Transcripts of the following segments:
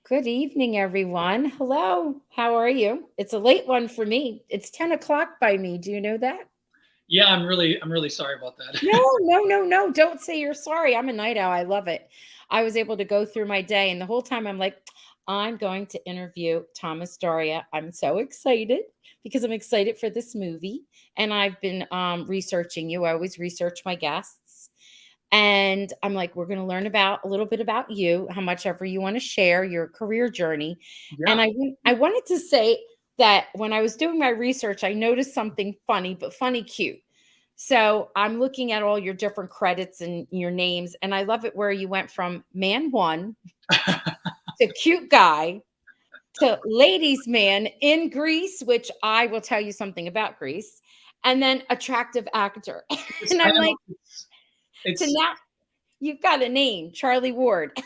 Good evening, everyone. Hello. How are you? It's a late one for me. It's 10 o'clock by me. Do you know that? Yeah, I'm really sorry about No, that. no. Don't say you're sorry. I'm a night owl. I love it. I was able to go through my day, and the whole time I'm like, I'm going to interview Thomas Darya. I'm so excited because I'm excited for this movie. And I've been researching you. I always research my guests. And I'm like, we're going to learn about a little bit about you, how much ever you want to share your career journey. And Yeah. I wanted to say that when I was doing my research, I noticed something funny, but funny cute. So I'm looking at all your different credits and your names, and I love it where you went from man one to cute guy to ladies man in Greece, which I will tell you something about Greece, and then attractive actor. It's, And I I'm like, know to it's now you've got a name, Charlie Ward.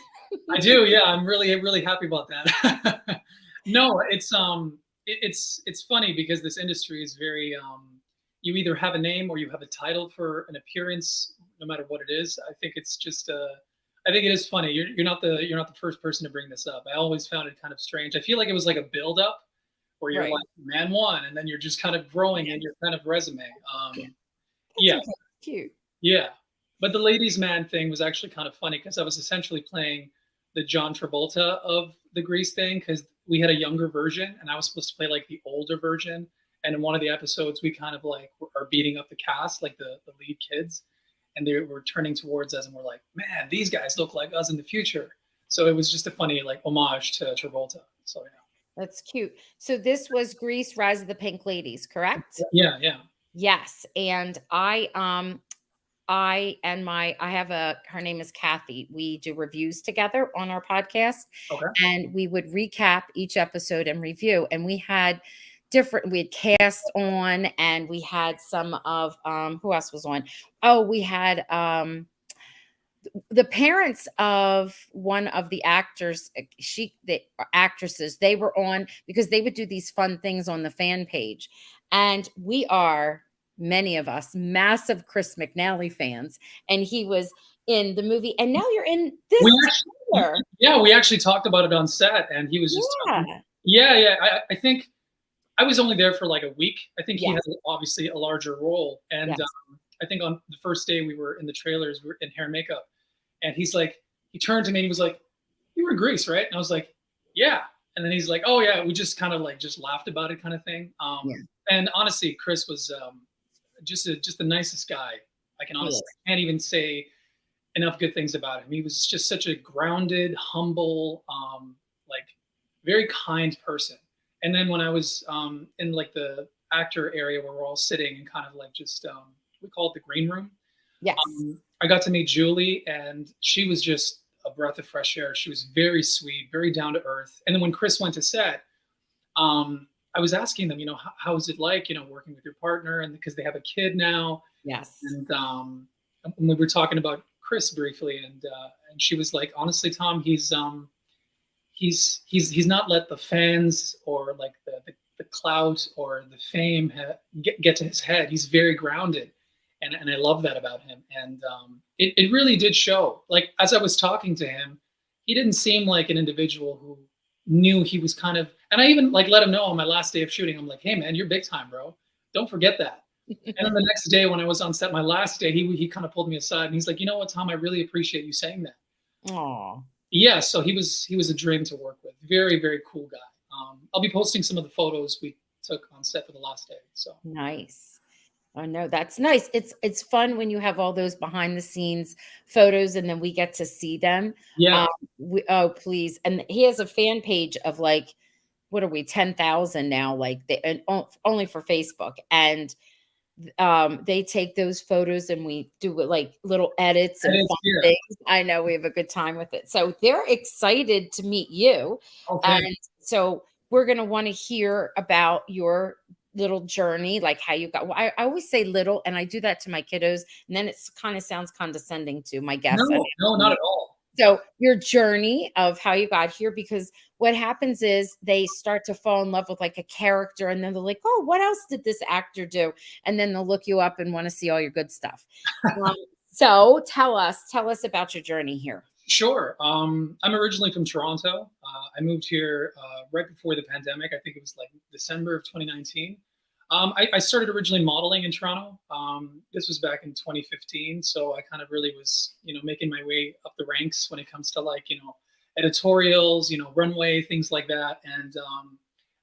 I do. Yeah, I'm really happy about that. No, it's funny because this industry is very you either have a name or you have a title for an appearance, no matter what it is. I think it's just I think it is funny. You're not the first person to bring this up. I always found it kind of strange. I feel like it was like a build up where you're Right. like man one, and then you're just kind of growing Yeah. in your kind of resume. Yeah. That's Yeah, okay. Cute. yeah. But the ladies' man thing was actually kind of funny because I was essentially playing the John Travolta of the Grease thing because we had a younger version and I was supposed to play like the older version. And in one of the episodes, we kind of like are beating up the cast, like the lead kids, and they were turning towards us and we're like, man, these guys look like us in the future. So it was just a funny like homage to Travolta. So That's cute. So this was Grease Rise of the Pink Ladies, correct? yeah. Yes. And I have a her name is Kathy. We do reviews together on our podcast, Okay. and we would recap each episode and review. And we had cast on, and we had some of who else was on? Oh, we had the parents of one of the actors, the actresses, they were on because they would do these fun things on the fan page. And we are, many of us, massive Chris McNally fans. And he was in the movie. And now you're in We this actually, together. yeah, we actually talked about it on set, and he was just talking. Yeah. Yeah. I think I was only there for like a week. I think he Yes. has obviously a larger role, and Yes. I think on the first day we were in the trailers, we were in hair and makeup, and he's like, he turned to me and he was like, "You were in Greece, right?" And I was like, "Yeah." And then he's like, "Oh yeah," we just kind of like just laughed about it, kind of thing. Yeah. And honestly, Chris was just the nicest guy. I can He honestly is. I can't even say enough good things about him. He was just such a grounded, humble, like very kind person. And then when I was in like the actor area where we're all sitting and kind of like just we call it the green room, Yes. I got to meet Julie, and she was just a breath of fresh air. She was very sweet, very down to earth. And then when Chris went to set, I was asking them, how is it like, working with your partner, and because they have a kid now, Yes. and we were talking about Chris briefly, and she was like, honestly, Tom, he's not let the fans or like the clout or the fame get to his head. He's very grounded, and I love that about him. And it really did show. Like as I was talking to him, he didn't seem like an individual who knew he was kind of. And I even like let him know on my last day of shooting. I'm like, hey man, you're big time, bro. Don't forget that. And then the next day when I was on set, my last day, he kind of pulled me aside and he's like, you know what, Tom, I really appreciate you saying that. Oh, Yeah, so he was a dream to work with. Very, very cool guy. I'll be posting some of the photos we took on set for the last day. So nice. Oh no, that's nice. It's fun when you have all those behind the scenes photos and then we get to see them. yeah, Um, oh please. And he has a fan page of like, what are we, 10,000 now, like and only for Facebook. And they take those photos and we do like little edits that and is fun here. things. I know we have a good time with it. So they're excited to meet you. Okay. And so we're going to want to hear about your little journey, like how you got. Well, I always say little, and I do that to my kiddos, and then it's kind of sounds condescending to my guests. No, no, not at all. So your journey of how you got here, because what happens is they start to fall in love with like a character, and then they're like, "Oh, what else did this actor do?" And then they'll look you up and want to see all your good stuff. Um, so tell us about your journey here. Sure. I'm originally from Toronto. I moved here right before the pandemic. I think it was like December of 2019. I started originally modeling in Toronto. This was back in 2015, so I kind of really was, making my way up the ranks when it comes to like, editorials, runway, things like that. And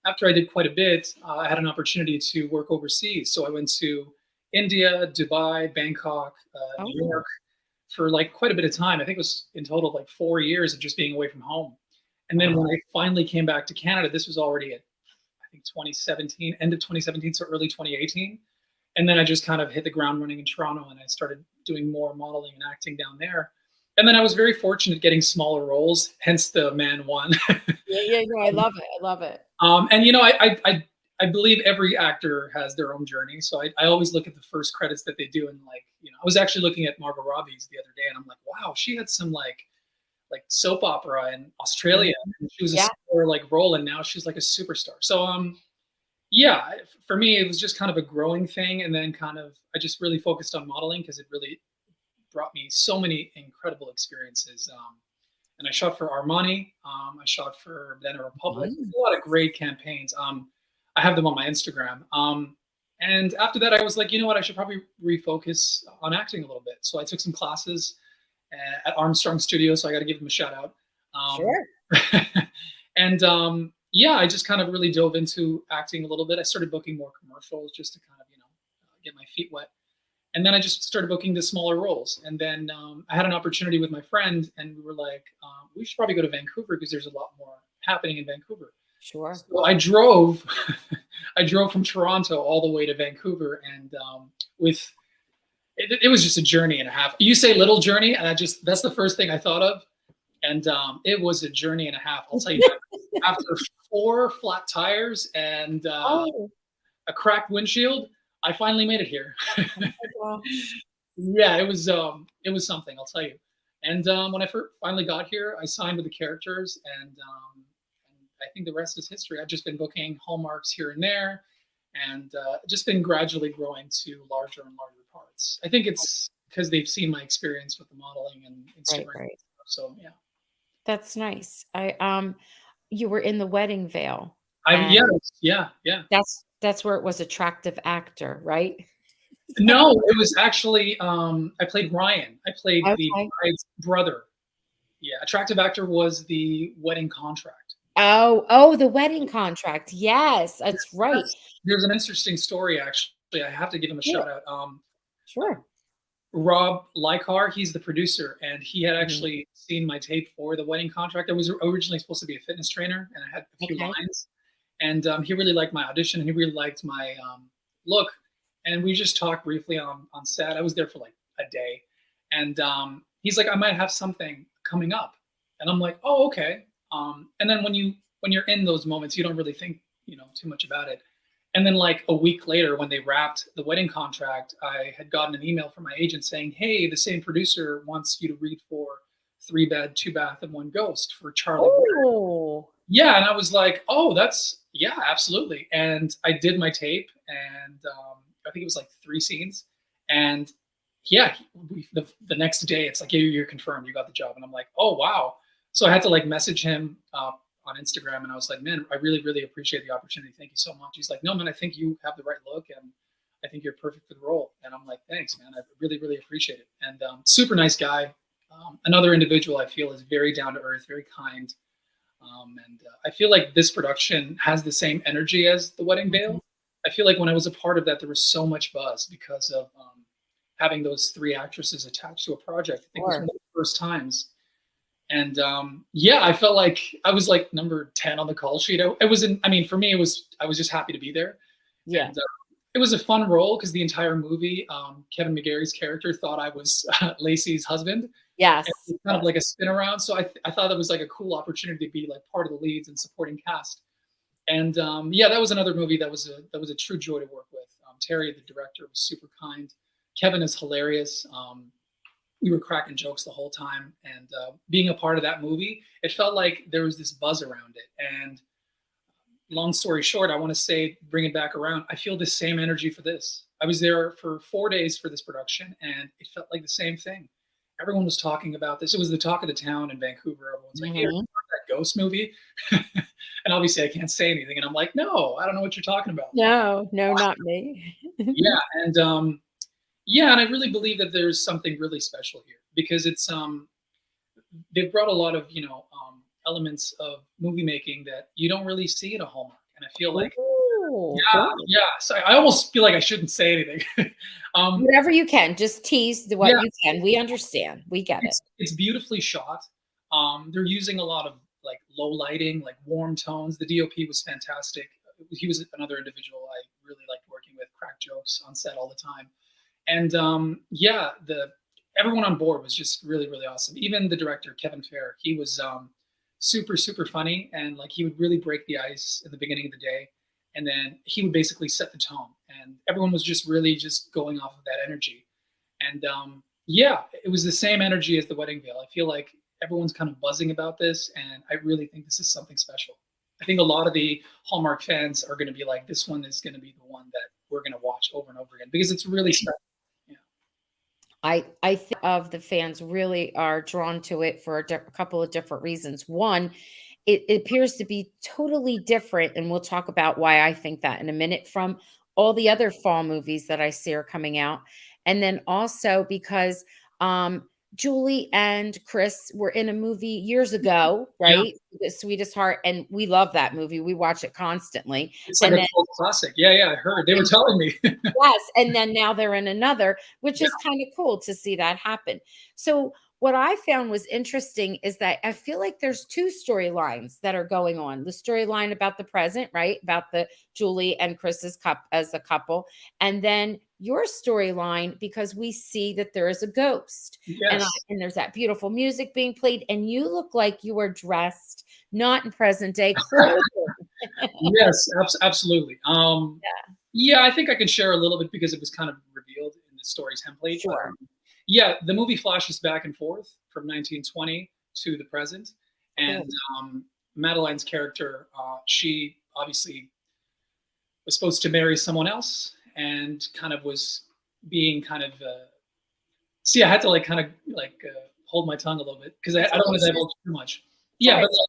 after I did quite a bit, I had an opportunity to work overseas. So I went to India, Dubai, Bangkok, New Oh, York for like quite a bit of time. I think it was in total like 4 years of just being away from home. And then when wow. I finally came back to Canada, this was already at I think 2017, end of 2017, so early 2018. And then I just kind of hit the ground running in Toronto and I started doing more modeling and acting down there. And then I was very fortunate getting smaller roles, hence the man one. Yeah, yeah, no, I love it. I love it. And I believe every actor has their own journey. So I always look at the first credits that they do, and like I was actually looking at Margot Robbie's the other day, and I'm like, wow, she had some like soap opera in Australia, Mhm. and she was a Yeah, smaller like role, and now she's like a superstar. So yeah, for me it was just kind of a growing thing, and then kind of I just really focused on modeling because it really brought me so many incredible experiences. And I shot for Armani. I shot for Banana Republic. mm, A lot of great campaigns. I have them on my Instagram. And after that, I was like, you know what? I should probably refocus on acting a little bit. So I took some classes at Armstrong Studio. So I got to give them a shout out. Um, sure. and yeah, I just kind of really dove into acting a little bit. I started booking more commercials just to kind of, get my feet wet. And then I just started booking the smaller roles. And then I had an opportunity with my friend, and we were like, we should probably go to Vancouver because there's a lot more happening in Vancouver. Sure. So I drove, I drove from Toronto all the way to Vancouver, and with it was just a journey and a half. You say little journey, and that's the first thing I thought of, and it was a journey and a half. I'll tell you that. After 4 flat tires and Oh, a cracked windshield, I finally made it here. oh my gosh. Yeah, it was something, I'll tell you. And when I finally got here, I signed with the characters, and I think the rest is history. I've just been booking Hallmarks here and there, and just been gradually growing to larger and larger parts. I think it's because they've seen my experience with the modeling and Right, Instagram. right. So yeah, That's nice. You were in The Wedding Veil, yeah, and yeah. that's where it was attractive actor, right? No, it was actually I played Ryan. I played the Okay. bride's brother. Yeah, attractive actor was the wedding contract. Oh, oh, The Wedding Contract. Yes, that's right. There's an interesting story actually. I have to give him a Yeah, shout out. sure. Rob Likar, he's the producer, and he had Mhm. actually seen my tape for the wedding contract. I was originally supposed to be a fitness trainer, and I had a few Okay. lines. And he really liked my audition, and he really liked my look. And we just talked briefly on set. I was there for like a day, and he's like, "I might have something coming up," and I'm like, "Oh, okay." And then when you're in those moments, you don't really think too much about it. And then like a week later, when they wrapped the wedding contract, I had gotten an email from my agent saying, "Hey, the same producer wants you to read for 3 bed, 2 bath, and 1 ghost for Charlie." Oh, Yeah, and I was like, "Oh, that's yeah, absolutely." And I did my tape, and I think it was like 3 scenes, and yeah, the next day it's like, "Yeah, you're confirmed, you got the job," and I'm like, "Oh wow!" So I had to like message him on Instagram, and I was like, "Man, I really, really appreciate the opportunity. Thank you so much." He's like, "No, man, I think you have the right look, and I think you're perfect for the role." And I'm like, "Thanks, man. I really, really appreciate it." And super nice guy. Another individual I feel is very down to earth, very kind. And I feel like this production has the same energy as The Wedding mhm, Veil. I feel like when I was a part of that, there was so much buzz because of having those 3 actresses attached to a project. I think it was one sure. of the first times. And yeah, I felt like I was like number 10 on the call sheet. It was, I mean, for me, I was just happy to be there. Yeah. And it was a fun role because the entire movie, Kevin McGarry's character thought I was Lacey's husband, Yes, and it was kind of yes. like a spin around. So I thought that was like a cool opportunity to be like part of the leads and supporting cast. And yeah, that was another movie that was a true joy to work with. Terry, the director, was super kind. Kevin is hilarious. We were cracking jokes the whole time, and being a part of that movie, it felt like there was this buzz around it. And long story short, I want to say, bring it back around. I feel the same energy for this. I was there for 4 days for this production, and it felt like the same thing. Everyone was talking about this. It was the talk of the town in Vancouver. Everyone's like, "Hey, Mhm. that ghost movie. And obviously I can't say anything. And I'm like, no, I don't know what you're talking about. No, no, not me. Yeah. And yeah, and I really believe that there's something really special here because they've brought a lot of, elements of movie making that you don't really see in a Hallmark. And I feel like, Ooh, yeah, good. yeah. So I almost feel like I shouldn't say anything. um, Whatever you can, just tease what yeah, you can. We understand. We get it. it's beautifully shot. They're using a lot of like low lighting, like warm tones. The DOP was fantastic. He was another individual I really liked working with. Crack jokes on set all the time, and yeah, the everyone on board was just really really awesome. Even the director Kevin Fair, he was super super funny, and like he would really break the ice at the beginning of the day, and then he would basically set the tone, and everyone was just really just going off of that energy. And yeah, it was the same energy as the wedding veil. I feel like everyone's kind of buzzing about this, and I really think this is something special. I think a lot of the Hallmark fans are going to be like, this one is going to be the one that we're going to watch over and over again because it's really special. Yeah. I think of the fans really are drawn to it for a couple of different reasons. One, it appears to be totally different, and we'll talk about why I think that in a minute from all the other fall movies that I see are coming out. And then also because Julie and Chris were in a movie years ago, Yeah. right? The Sweetest Heart, and we love that movie. We watch it constantly. It's like And a then cult classic. Yeah. Yeah. I heard. They were telling me. yes, and then now they're in another, which Yeah. is kind of cool to see that happen. So what I found was interesting is that I feel like there's two storylines that are going on. The storyline about the present, right? About the Julie and Chris's cup as a couple, and then your storyline because we see that there is a ghost. Yes. And there's that beautiful music being played and you look like you are dressed not in present day clothing. Yes. Absolutely. Yeah, I think I can share a little bit because it was kind of revealed in the story template. But Sure. yeah, the movie flashes back and forth from 1920 to the present, Cool. and Madeline's character, she obviously was supposed to marry someone else, and kind of was being kind of. See, I had to like kind of like hold my tongue a little bit because I don't want to divulge too much. It's all Yeah, right. but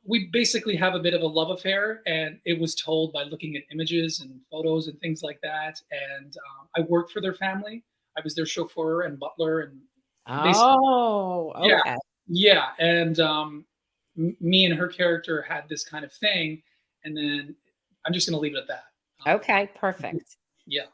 we basically have a bit of a love affair, and it was told by looking at images and photos and things like that. And I worked for their family. I was their chauffeur and butler, and basically, Oh, yeah, okay. yeah. And me and her character had this kind of thing, and then I'm just going to leave it at that. Okay, perfect. Yeah,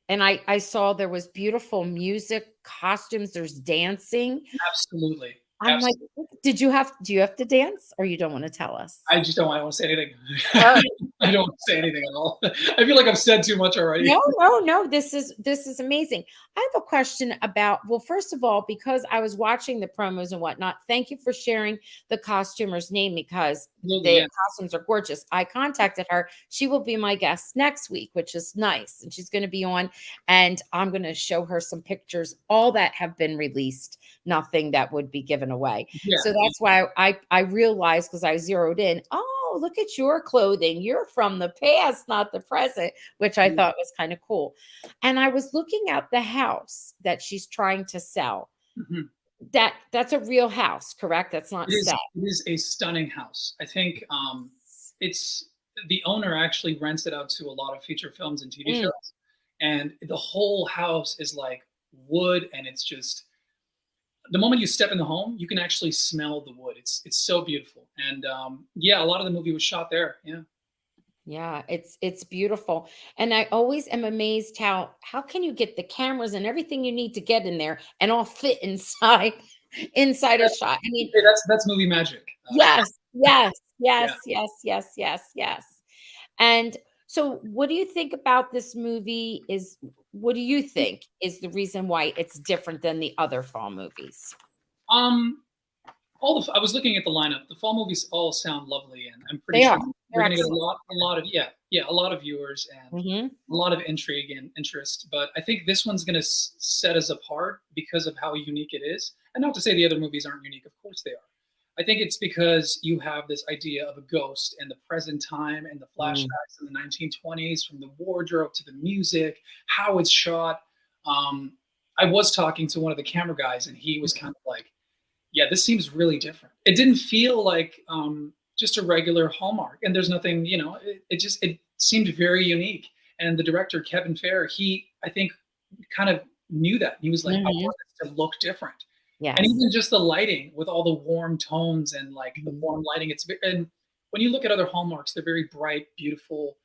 And I saw there was beautiful music, costumes, there's dancing. absolutely, I'm like, absolutely. do you have to dance or you don't want to tell us? I just don't. I don't want to say anything. All I don't want to say anything at all. I feel like I've said too much already. no, no, no. This is amazing. I have a question about, well, first of all, because I was watching the promos and whatnot, thank you for sharing the costumer's name because Absolutely, the yeah. costumes are gorgeous. I contacted her. She will be my guest next week, which is nice. And she's going to be on, and I'm going to show her some pictures, all that have been released, nothing that would be given away. Yeah, So that's why I realized because I zeroed in, oh, look at your clothing. You're from the past, not the present, which I yeah. thought was kind of cool. And I was looking at the house that she's trying to sell. Mhm. That's a real house, correct? That's not set. It is a stunning house. I think it's the owner actually rents it out to a lot of feature films and TV Mm. shows, and the whole house is like wood, and it's just the moment you step in the home, you can actually smell the wood. It's so beautiful, and yeah, a lot of the movie was shot there. Yeah, Yeah, it's beautiful. And I always am amazed how can you get the cameras and everything you need to get in there and all fit inside inside a shot. I mean, hey, that's movie magic. yes, yes, Yeah. yes, yes, yes, yes, yes. And so what do you think about this movie is what do you think is the reason why it's different than the other fall movies? Um, I was looking at the lineup. The fall movies all sound lovely, and I'm pretty They sure are. we're They're going to get excellent. a lot of yeah, a lot of viewers and Mhm. a lot of intrigue and interest. But I think this one's going to set us apart because of how unique it is. And not to say the other movies aren't unique. Of course they are. I think it's because you have this idea of a ghost and the present time and the Mm. flashbacks in the 1920s, from the wardrobe to the music, how it's shot. I was talking to one of the camera guys, and he was kind of like, yeah, this seems really different. It didn't feel like just a regular Hallmark, and there's nothing, it seemed very unique. And the director Kevin Fair, he I think kind of knew that. He was like, I Mhm. want this to look different. And Yes. even just the lighting with all the warm tones and like the Mhm. warm lighting, and when you look at other Hallmarks, they're very bright, beautiful,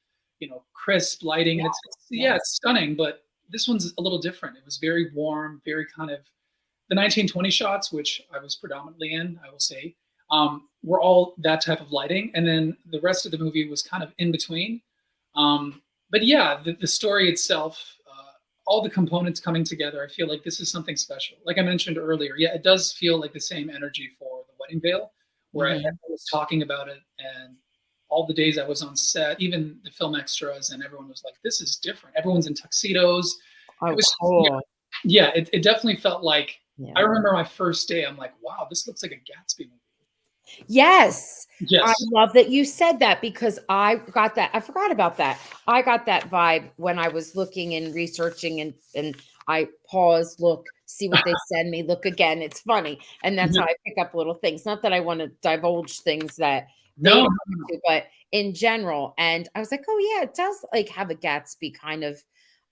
crisp lighting, and it's yeah, Yes. it's stunning. But this one's a little different. It was very warm, very kind of the 1920 shots, which I was predominantly in, I will say, were all that type of lighting, and then the rest of the movie was kind of in between. But yeah, the story itself, all the components coming together, I feel like this is something special. Like I mentioned earlier, yeah, it does feel like the same energy for The Wedding Veil, where I Mhm. was talking about it, and all the days I was on set, even the film extras, and everyone was like, "This is different." Everyone's in tuxedos. It Oh, was, yeah, cool. yeah. It definitely felt like. I Yeah. remember my first day. I'm like, "Wow, this looks like a Gatsby movie." Yes. I Yes. love that you said that because I got that. I forgot about that. I got that vibe when I was looking and researching, and I pause, look, see what they send me, look again. It's funny. And that's how I pick up little things. Not that I want to divulge things that they No, don't no, want no. to, but in general. And I was like, oh yeah, it does like have a Gatsby kind of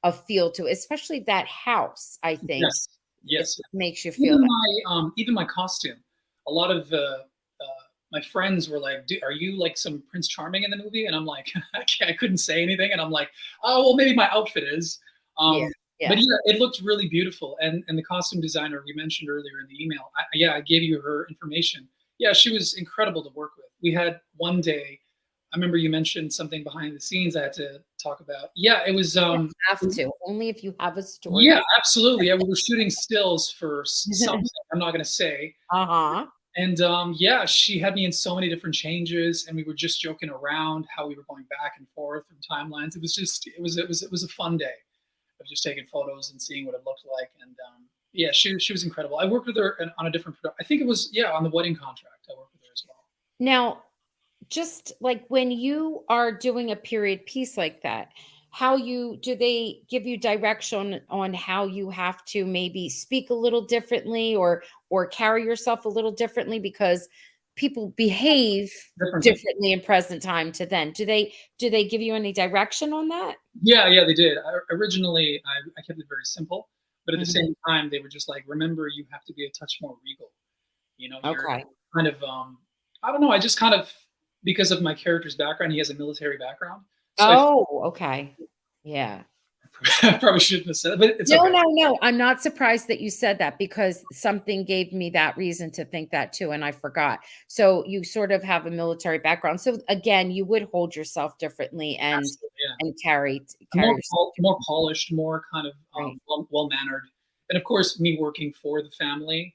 a feel to it, especially that house, I think. Yes, It yes. just makes you feel Even my costume. A lot of my friends were like, "Are you like some Prince Charming in the movie?" And I'm like, I couldn't say anything, and I'm like, "Oh well, maybe my outfit is." yeah, But yeah. yeah, it looked really beautiful, and the costume designer we mentioned earlier in the email, yeah, I gave you her information. Yeah, she was incredible to work with. We had one day. I remember you mentioned something behind the scenes I had to talk about. Yeah, it was. You have to, only if you have a story Yeah, to absolutely. Yeah, we were shooting stills for something I'm not going to say. Uh-huh. And yeah, she had me in so many different changes, and we were just joking around how we were going back and forth from timelines. It was just, it was a fun day of just taking photos and seeing what it looked like. And yeah, she was incredible. I worked with her on a different product. I think it was, yeah, on the wedding contract. I worked with her as well. Now, just like when you are doing a period piece like that, how you do they give you direction on how you have to maybe speak a little differently or carry yourself a little differently because people behave Differently. differently in present time to then. Do they give you any direction on that? Yeah, yeah, they did. Originally, I kept it very simple, but at the Mhm. same time, they were just like, remember, you have to be a touch more regal. You're Okay. kind of, I don't know, I just kind of, because of my character's background, he has a military background. So Oh, okay. Yeah. I probably shouldn't have said it, but it's No, okay. no, no. I'm not surprised that you said that because something gave me that reason to think that too, and I forgot. So you sort of have a military background. So again, you would hold yourself differently Absolutely, yeah. and carry I'm carry yourself more differently. polished, more kind of Right. well mannered, and of course, me working for the family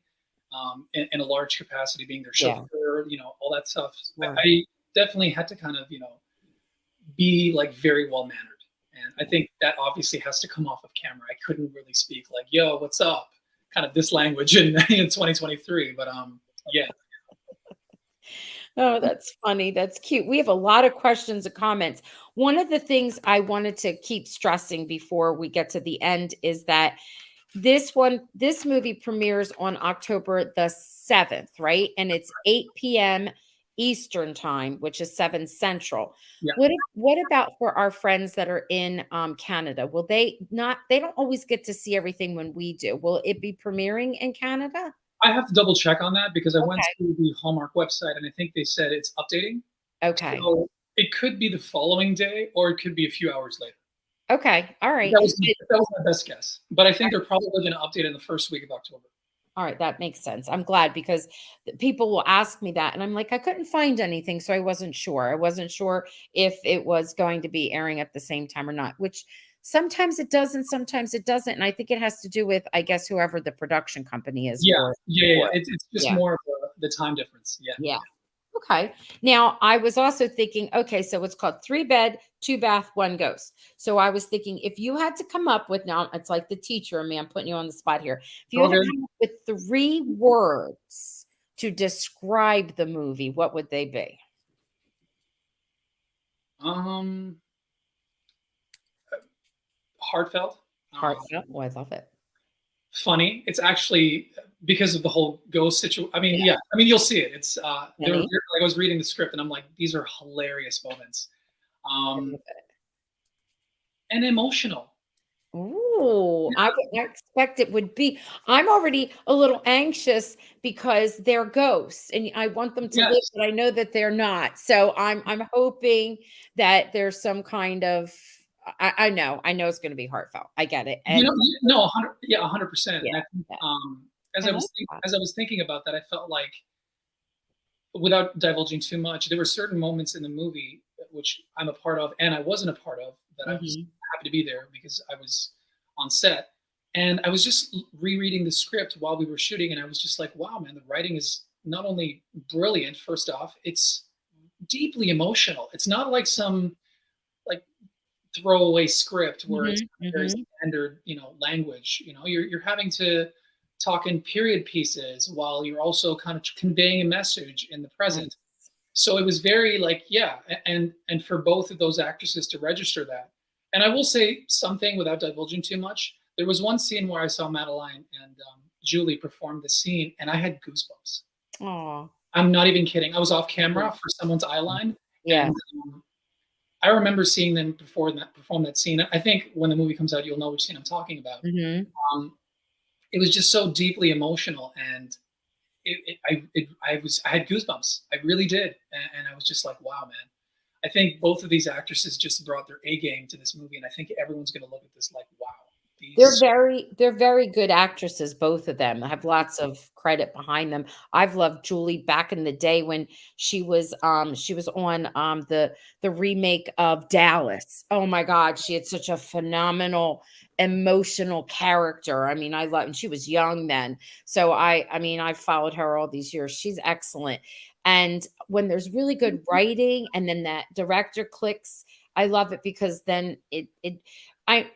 in a large capacity, being their Yeah. chauffeur, all that stuff. Sure. I definitely had to kind of be like very well mannered. And I think that obviously has to come off of camera. I couldn't really speak like, yo, what's up? Kind of this language in 2023. But yeah. Oh, that's funny. That's cute. We have a lot of questions and comments. One of the things I wanted to keep stressing before we get to the end is that this movie premieres on October the 7th, right? And it's 8 p.m. Eastern time, which is 7 Central. Yeah. What about for our friends that are in Canada? Will they don't always get to see everything when we do. Will it be premiering in Canada? I have to double check on that because I went Okay. to the Hallmark website and I think they said it's updating. Okay. So it could be the following day or it could be a few hours later. Okay. All right. That was my best guess. But I think they're probably going to update in the first week of October. All right, that makes sense. I'm glad because people will ask me that, and I'm like, I couldn't find anything, so I wasn't sure. I wasn't sure if it was going to be airing at the same time or not, which sometimes it does and sometimes it doesn't. And I think it has to do with, I guess, whoever the production company is Yeah, for yeah, yeah. for it. It's just Yeah, more of the time difference. Yeah, yeah. Okay. Now, I was also thinking, okay, so it's called three bed, two bath, one ghost. So I was thinking if you had to come up with now, it's like the teacher and me, I'm putting you on the spot here. If you had to okay. come up with three words to describe the movie, what would they be? Um, heartfelt, Heartfelt. Oh, I love it. funny. It's actually because of the whole ghost situation. I mean, Yeah, yeah, I mean, you'll see it. It's there were funny. like I was reading the script and I'm like, these are hilarious moments, I um, love it. and emotional. Ooh, Yeah, I expect it would be. I'm already a little anxious because they're ghosts and I want them to live, yes. but I know that they're not. So I'm hoping that there's some kind of I know it's going to be heartfelt. I get it. You And know, no, 100, yeah, 100%. yeah, And I think, yeah. I love that. as I was thinking about that, I felt like, without divulging too much, there were certain moments in the movie which I'm a part of, and I wasn't a part of, that I was Mhm. happy to be there because I was on set, and I was just rereading the script while we were shooting, and I was just like, wow, man, the writing is not only brilliant. First off, it's deeply emotional. It's not like some like throwaway script where it's Mhm. very Mhm. standard, language. You're having to talk in period pieces while you're also kind of conveying a message in the present. So it was very like, yeah, and for both of those actresses to register that. And I will say something without divulging too much. There was one scene where I saw Madeline and Julie perform the scene, and I had goosebumps. Aw. I'm not even kidding. I was off Yeah. camera for someone's eye line, Yeah. and I remember seeing them perform that scene. I think when the movie comes out, you'll know which scene I'm talking about. Mhm. Um, it was just so deeply emotional, and I had goosebumps. I really did, and I was just like, wow, man. I think both of these actresses just brought their A game to this movie, and I think everyone's going to look at this like, wow, these. They're very good actresses, both of them. Have lots of credit behind them. I've loved Julie back in the day when she was on the remake of Dallas. Oh my God, she had such a phenomenal emotional character. I mean, I love and she was young then. So I mean, I followed her all these years. She's excellent. And when there's really good writing and then that director clicks, I love it because then it I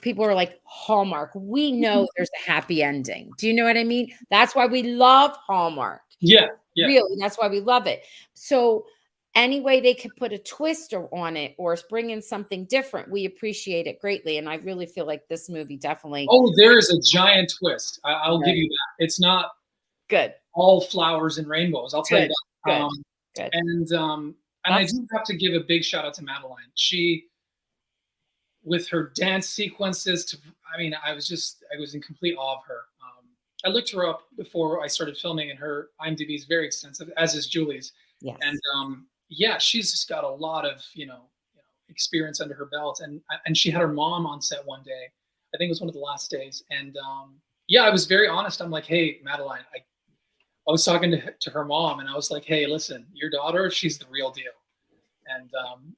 people are like, Hallmark. We know there's a happy ending. Do you know what I mean? That's why we love Hallmark. Yeah, yeah. Really, that's why we love it. So, any way they could put a twist on it or bring in something different, we appreciate it greatly. And I really feel like this movie definitely Oh, there is a giant twist. I'll give good, you that. It's not good, all flowers and rainbows. I'll tell you good, that. good, good. And I That's do have to give a big shout out to Madeline. She, with her dance sequences, I mean, I was in complete awe of her. I looked her up before I started filming, and her IMDb is very extensive, as is Julie's. And yes. yeah, she's just got a lot of experience under her belt. And she had her mom on set one day. I think it was one of the last days. And yeah, I was very honest. I'm like, hey, Madeline, I was talking to her mom, and I was like, hey, listen, your daughter, she's the real deal. And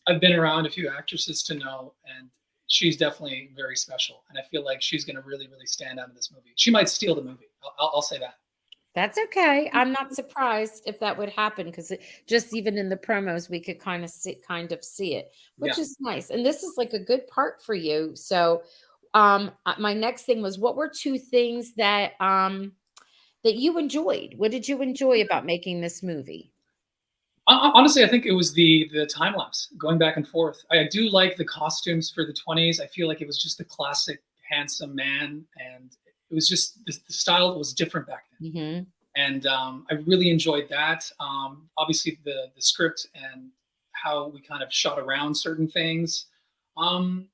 I've been around a few actresses to know, and she's definitely very special. And I feel like she's going to really, really stand out in this movie. She might steal the movie. I'll say that. That's okay. I'm not surprised if that would happen because just even in the promos, we could kind of see it, Yeah. which is nice. And this is like a good part for you. So, my next thing was, what were two things that you enjoyed? What did you enjoy about making this movie? Honestly, I think it was the time lapse going back and forth. I do like the costumes for the 20s. I feel like it was just the classic handsome man, and it was just the style was different back then. Hmm. And I really enjoyed that. Obviously, the script and how we kind of shot around certain things, um,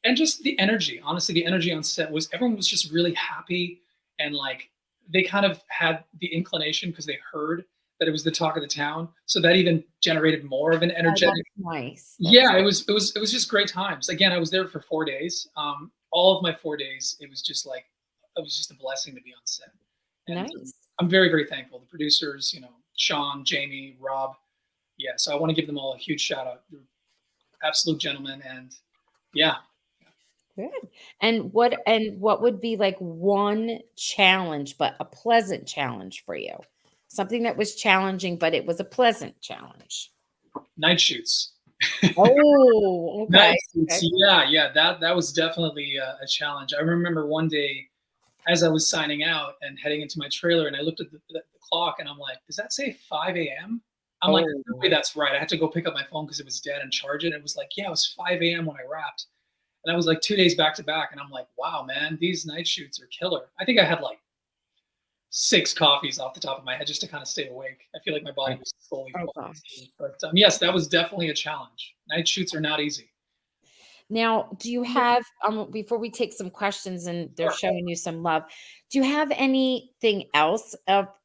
and just the energy. Honestly, the energy on set was everyone was just really happy, and like they kind of had the inclination because they heard that it was the talk of the town, so that even generated more of an Oh, energetic. that's nice. That's Yeah, it was just great times. Again, I was there for 4 days. All of my 4 days, it was just like it was just a blessing to be on set, and nice. I'm very very thankful. The producers, Sean, Jamie, Rob. Yeah, so I want to give them all a huge shout out. They're absolute gentlemen, and yeah. Good. And what would be like one challenge, but a pleasant challenge for you? Something that was challenging, but it was a pleasant challenge. Night shoots. Oh, Night okay. shoots. Okay. Yeah, yeah. That was definitely a challenge. I remember one day as I was signing out and heading into my trailer, and I looked at the clock, and I'm like, "Does that say 5 a.m.?" I'm like, "No way, Oh, that's right." I had to go pick up my phone because it was dead and charge it. And it was like, "Yeah, it was 5 a.m. when I wrapped." And I was like 2 days back to back, and I'm like, "Wow, man, these night shoots are killer." I think I had like 6 coffees off the top of my head just to kind of stay awake. I feel like my body Right. was slowly Oh falling gosh. asleep. But yes, that was definitely a challenge. Night shoots are not easy. Now, do you have before we take some questions and they're Sure. showing you some love, do you have anything else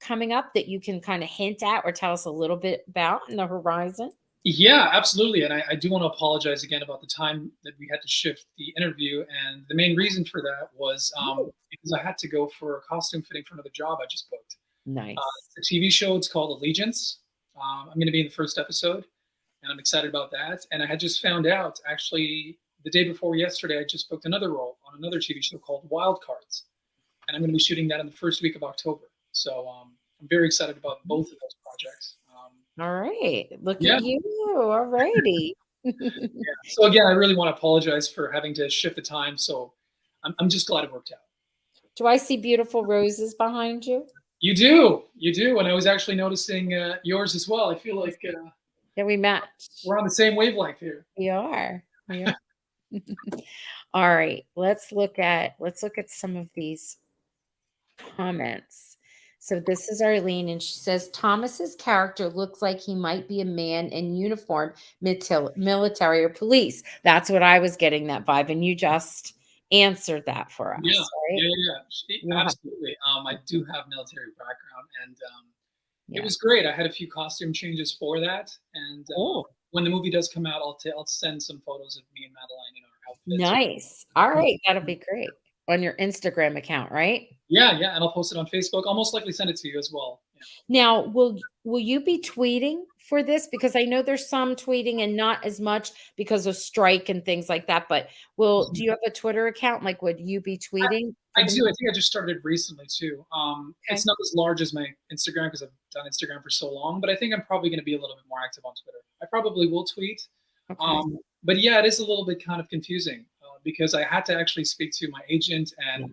coming up that you can kind of hint at or tell us a little bit about in the horizon? Yeah, absolutely. And I do want to apologize again about the time that we had to shift the interview. And the main reason for that was Oh, because I had to go for a costume fitting for another job I just booked. nice. It's a TV show. It's called Allegiance. I'm going to be in the first episode, and I'm excited about that. And I had just found out, actually, the day before yesterday, I just booked another role on another TV show called Wild Cards, and I'm going to be shooting that in the first week of October. So I'm very excited about both of those projects. All right. Look at Yeah. you. All righty. So again, I really want to apologize for having to shift the time. So I'm just glad it worked out. Do I see beautiful roses behind you? You do, and I was actually noticing yours as well. I feel like Yeah, we match. we're on the same wavelength here. We are. We are. All right. Let's look at some of these comments. So this is Arlene, and she says Thomas's character looks like he might be a man in uniform, military or police. That's what I was getting that vibe, and you just answered that for Yeah, us, right? Yeah, absolutely. I do have military background, and it yeah. was great. I had a few costume changes for that, and Oh, when the movie does come out, I'll send some photos of me and Madeline in our outfits. nice. All right, that'll be great on your Instagram account, right? Yeah, yeah, and I'll post it on Facebook. I'll most likely send it to you as well. Yeah. Now, will you be tweeting for this? Because I know there's some tweeting and not as much because of strike and things like that. But do you have a Twitter account? Like, would you be tweeting I for the do. I movie? think I just started recently too. Okay. It's not as large as my Instagram because I've done Instagram for so long, but I think I'm probably going to be a little bit more active on Twitter. I probably will tweet. Okay. But yeah, it is a little bit kind of confusing because I had to actually speak to my agent and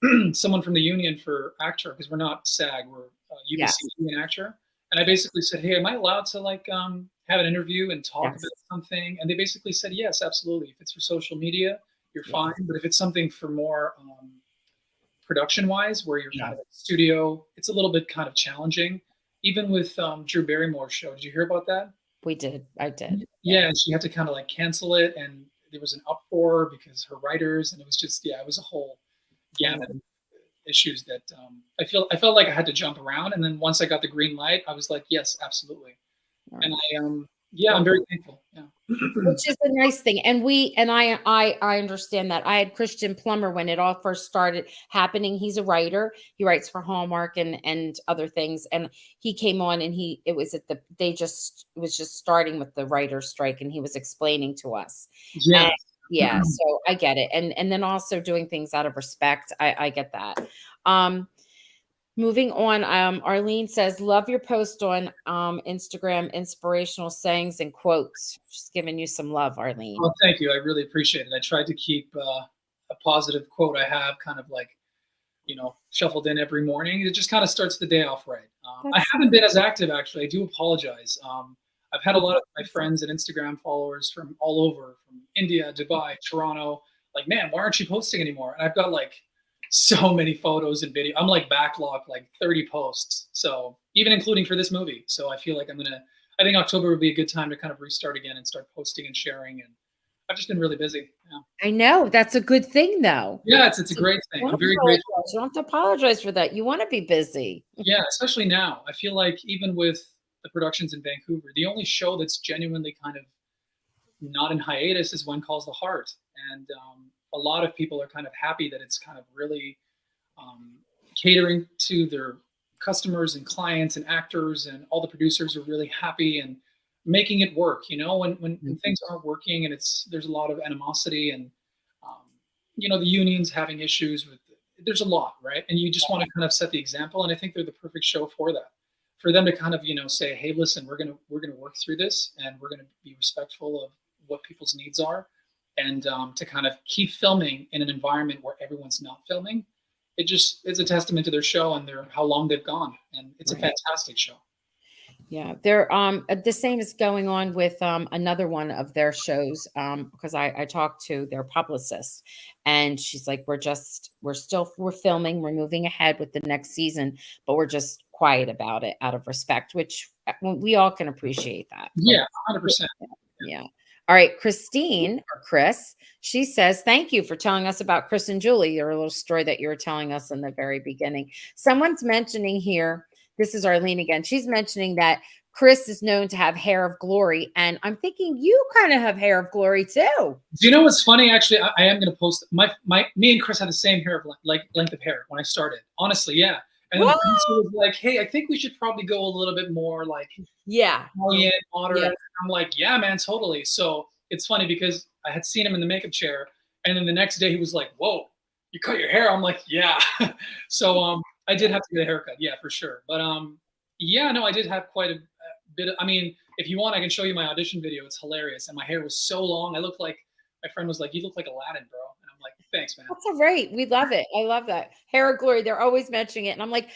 Yes. someone from the union for actor because we're not SAG, we're UBC Yes. union actor. And I basically said, hey, am I allowed to like have an interview and talk Yes. about something? And they basically said, yes, absolutely. If it's for social media, you're Yes. fine. But if it's something for more production wise, where you're kind Yeah. of in the studio, it's a little bit kind of challenging. Even with Drew Barrymore's show, did you hear about that? We did. I did. Yeah. Yeah, and she had to kind of like cancel it, and there was an uproar because her writers, and it was just yeah, it was a whole gamut of issues that I felt like I had to jump around, and then once I got the green light, I was like, yes, absolutely, All and right. yeah, I'm Well, very thankful. Yeah, which is a nice thing. And I understand that. I had Christian Plummer when it all first started happening. He's a writer. He writes for Hallmark and other things. And he came on and it was at the they just it was just starting with the writer's strike and he was explaining to us. yeah, And yeah, so I get it. And then also doing things out of respect. I get that. Um Moving on, Arlene says, "Love your post on Instagram, inspirational sayings and quotes." She's giving you some love, Arlene. well, thank you. I really appreciate it. I tried to keep a positive quote I have kind of like shuffled in every morning. It just kind of starts the day off right. I That's haven't been as active actually. I do apologize. I've had a lot of my nice. friends and Instagram followers from all over, from India, Dubai, Toronto. Like, man, why aren't you posting anymore? And I've got like so many photos and video. I'm like backlogged like 30 posts. So even including for this movie. So I feel like I think October would be a good time to kind of restart again and start posting and sharing. And I've just been really busy. Yeah. I know that's a good thing, though. Yeah, it's a You great thing. don't I'm very grateful. apologize. You don't have to apologize for that. You want to be busy. Yeah, especially now. I feel like even with the productions in Vancouver, the only show that's genuinely kind of not in hiatus is When Calls the Heart. And a lot of people are kind of happy that it's kind of really um, catering to their customers and clients and actors, and all the producers are really happy and making it work. When things aren't working and there's a lot of animosity and um, the unions having issues with there's a lot, right? And you just want to kind of set the example, and I think they're the perfect show for that. For them to kind of say, hey, listen, we're gonna work through this, and we're gonna be respectful of what people's needs are, and to kind of keep filming in an environment where everyone's not filming. It's a testament to their show and how long they've gone, and it's a Right. fantastic show. Yeah, they're the same is going on with another one of their shows because I talked to their publicist and she's like we're filming, we're moving ahead with the next season, but we're just quiet about it out of respect, which we all can appreciate that. Yeah, Like 100%. yeah. All right, Christine or Chris, she says, "Thank you for telling us about Chris and Julie, your little story that you were telling us in the very beginning." Someone's mentioning here, this is Arlene again. She's mentioning that Chris is known to have hair of glory, and I'm thinking you kind of have hair of glory too. Do you know what's funny? Actually, I am going to post me and Chris had the same hair of like length of hair when I started. Honestly, yeah. And then the producer Whoa! was like, "Hey, I think we should probably go a little bit more like Yeah. Italian, modern." Yeah. I'm like, "Yeah, man, totally." So it's funny because I had seen him in the makeup chair, and then the next day he was like, "Whoa, you cut your hair?" I'm like, "Yeah." So I did have to get a haircut, yeah, for sure. But yeah, no, I did have quite a bit of, I mean, if you want, I can show you my audition video. It's hilarious. And my hair was so long. I looked like, my friend was like, "You look like Aladdin, bro." And I'm like, "Thanks, man." That's all right. We love it. I love that. Hair of glory. They're always mentioning it. And I'm like,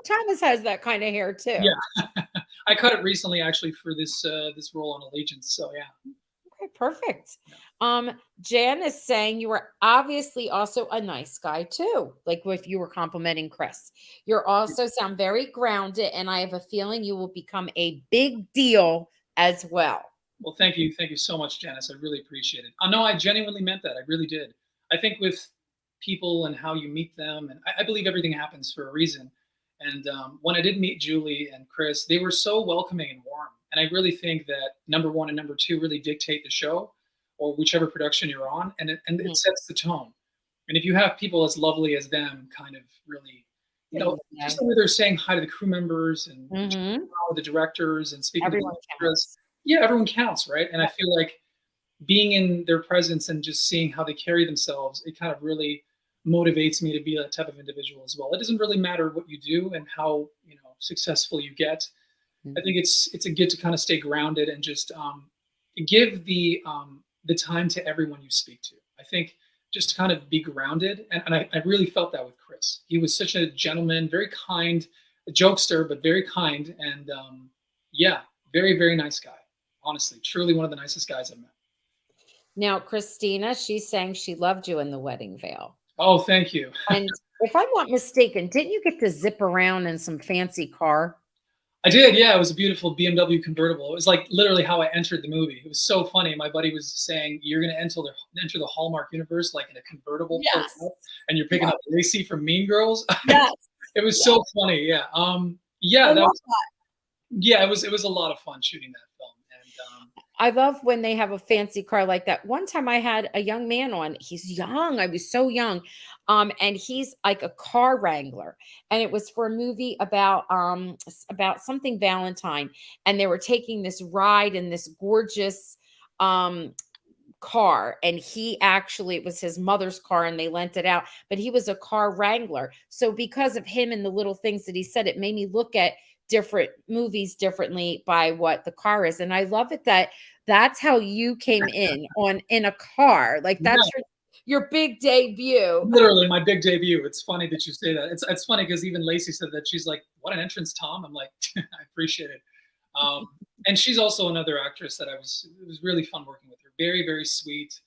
Thomas has that kind of hair too. Yeah. I cut it recently actually for this role on Allegiance. So yeah. Okay, perfect. Yeah. Jan is saying you were obviously also a nice guy too. Like if you were complimenting Chris. You're also sound very grounded, and I have a feeling you will become a big deal as well. Well, thank you. Thank you so much, Janice. I really appreciate it. No, I genuinely meant that. I really did. I think with people and how you meet them, and I believe everything happens for a reason. And when I did meet Julie and Chris, they were so welcoming and warm. And I really think that number one and number two really dictate the show or whichever production you're on, and it sets the tone. And if you have people as lovely as them, kind of really, Yeah. just the way they're saying hi to the crew members and Mm-hmm. the directors and speaking to Everyone the extras, counts. yeah, everyone counts, right? And I feel like being in their presence and just seeing how they carry themselves, it kind of really motivates me to be that type of individual as well. It doesn't really matter what you do and how successful you get. I think it's a good to kind of stay grounded and just give the time to everyone you speak to. I think just to kind of be grounded, and I really felt that with Chris. He was such a gentleman, very kind, a jokester, but very kind, and yeah, very very nice guy. Honestly, truly one of the nicest guys I've met. Now, Christina, she's saying she loved you in the wedding veil. Oh, thank you. And if I'm not mistaken, didn't you get to zip around in some fancy car? I did, yeah. It was a beautiful BMW convertible. It was like literally how I entered the movie. It was so funny. My buddy was saying, "You're going to enter the Hallmark universe like in a convertible, Yes. and you're picking up Lacey from Mean Girls." Yes. It was so funny. Yeah. Yeah. Yeah. It was a lot of fun shooting that film, and I love when they have a fancy car like that. One time I had a young man on. He's young. I was so young. And he's like a car wrangler. And it was for a movie about something Valentine. And they were taking this ride in this gorgeous um car, and it was his mother's car and they lent it out, but he was a car wrangler. So because of him and the little things that he said, it made me look at different movies differently by what the car is. And I love it that that's how you came in a car. Like that's your big debut. literally my big debut. It's funny that you say that. It's funny because even Lacey said that. She's like, "What an entrance, Tom." I'm like, "I appreciate it." And she's also another actress that it was really fun working with her. Very, very sweet.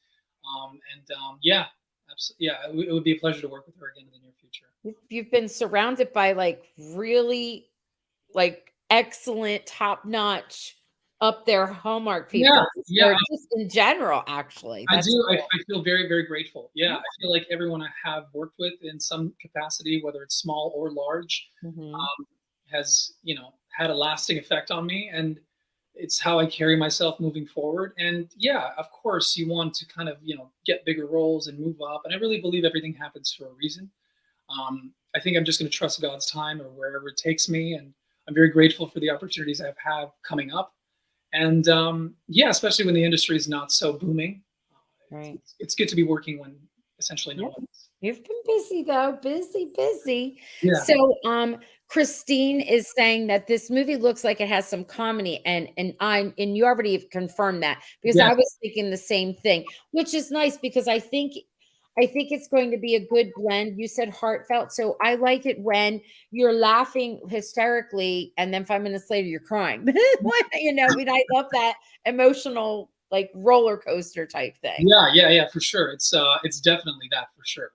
Yeah, absolutely. Yeah, it would be a pleasure to work with her again in the near future. You've been surrounded by like really like excellent, top notch, up there Hallmark Yeah, people, yeah, or just in general, actually. I That's do. cool. I feel very, very grateful. Yeah, I feel like everyone I have worked with in some capacity, whether it's small or large, Mhm. has had a lasting effect on me, and it's how I carry myself moving forward. And yeah, of course, you want to kind of get bigger roles and move up, and I really believe everything happens for a reason. I think I'm just going to trust God's time or wherever it takes me, and I'm very grateful for the opportunities I've had coming up. And yeah, especially when the industry is not so booming, Right. it's good to be working when essentially no Yep. one is. You've been busy though, busy, busy. Yeah, So, Christine is saying that this movie looks like it has some comedy, and you already have confirmed that because yeah, I was thinking the same thing, which is nice because I think I think it's going to be a good blend. You said heartfelt, so I like it when you're laughing hysterically and then 5 minutes later you're crying. And I love that emotional, like, roller coaster type thing. Yeah, for sure. It's definitely that for sure.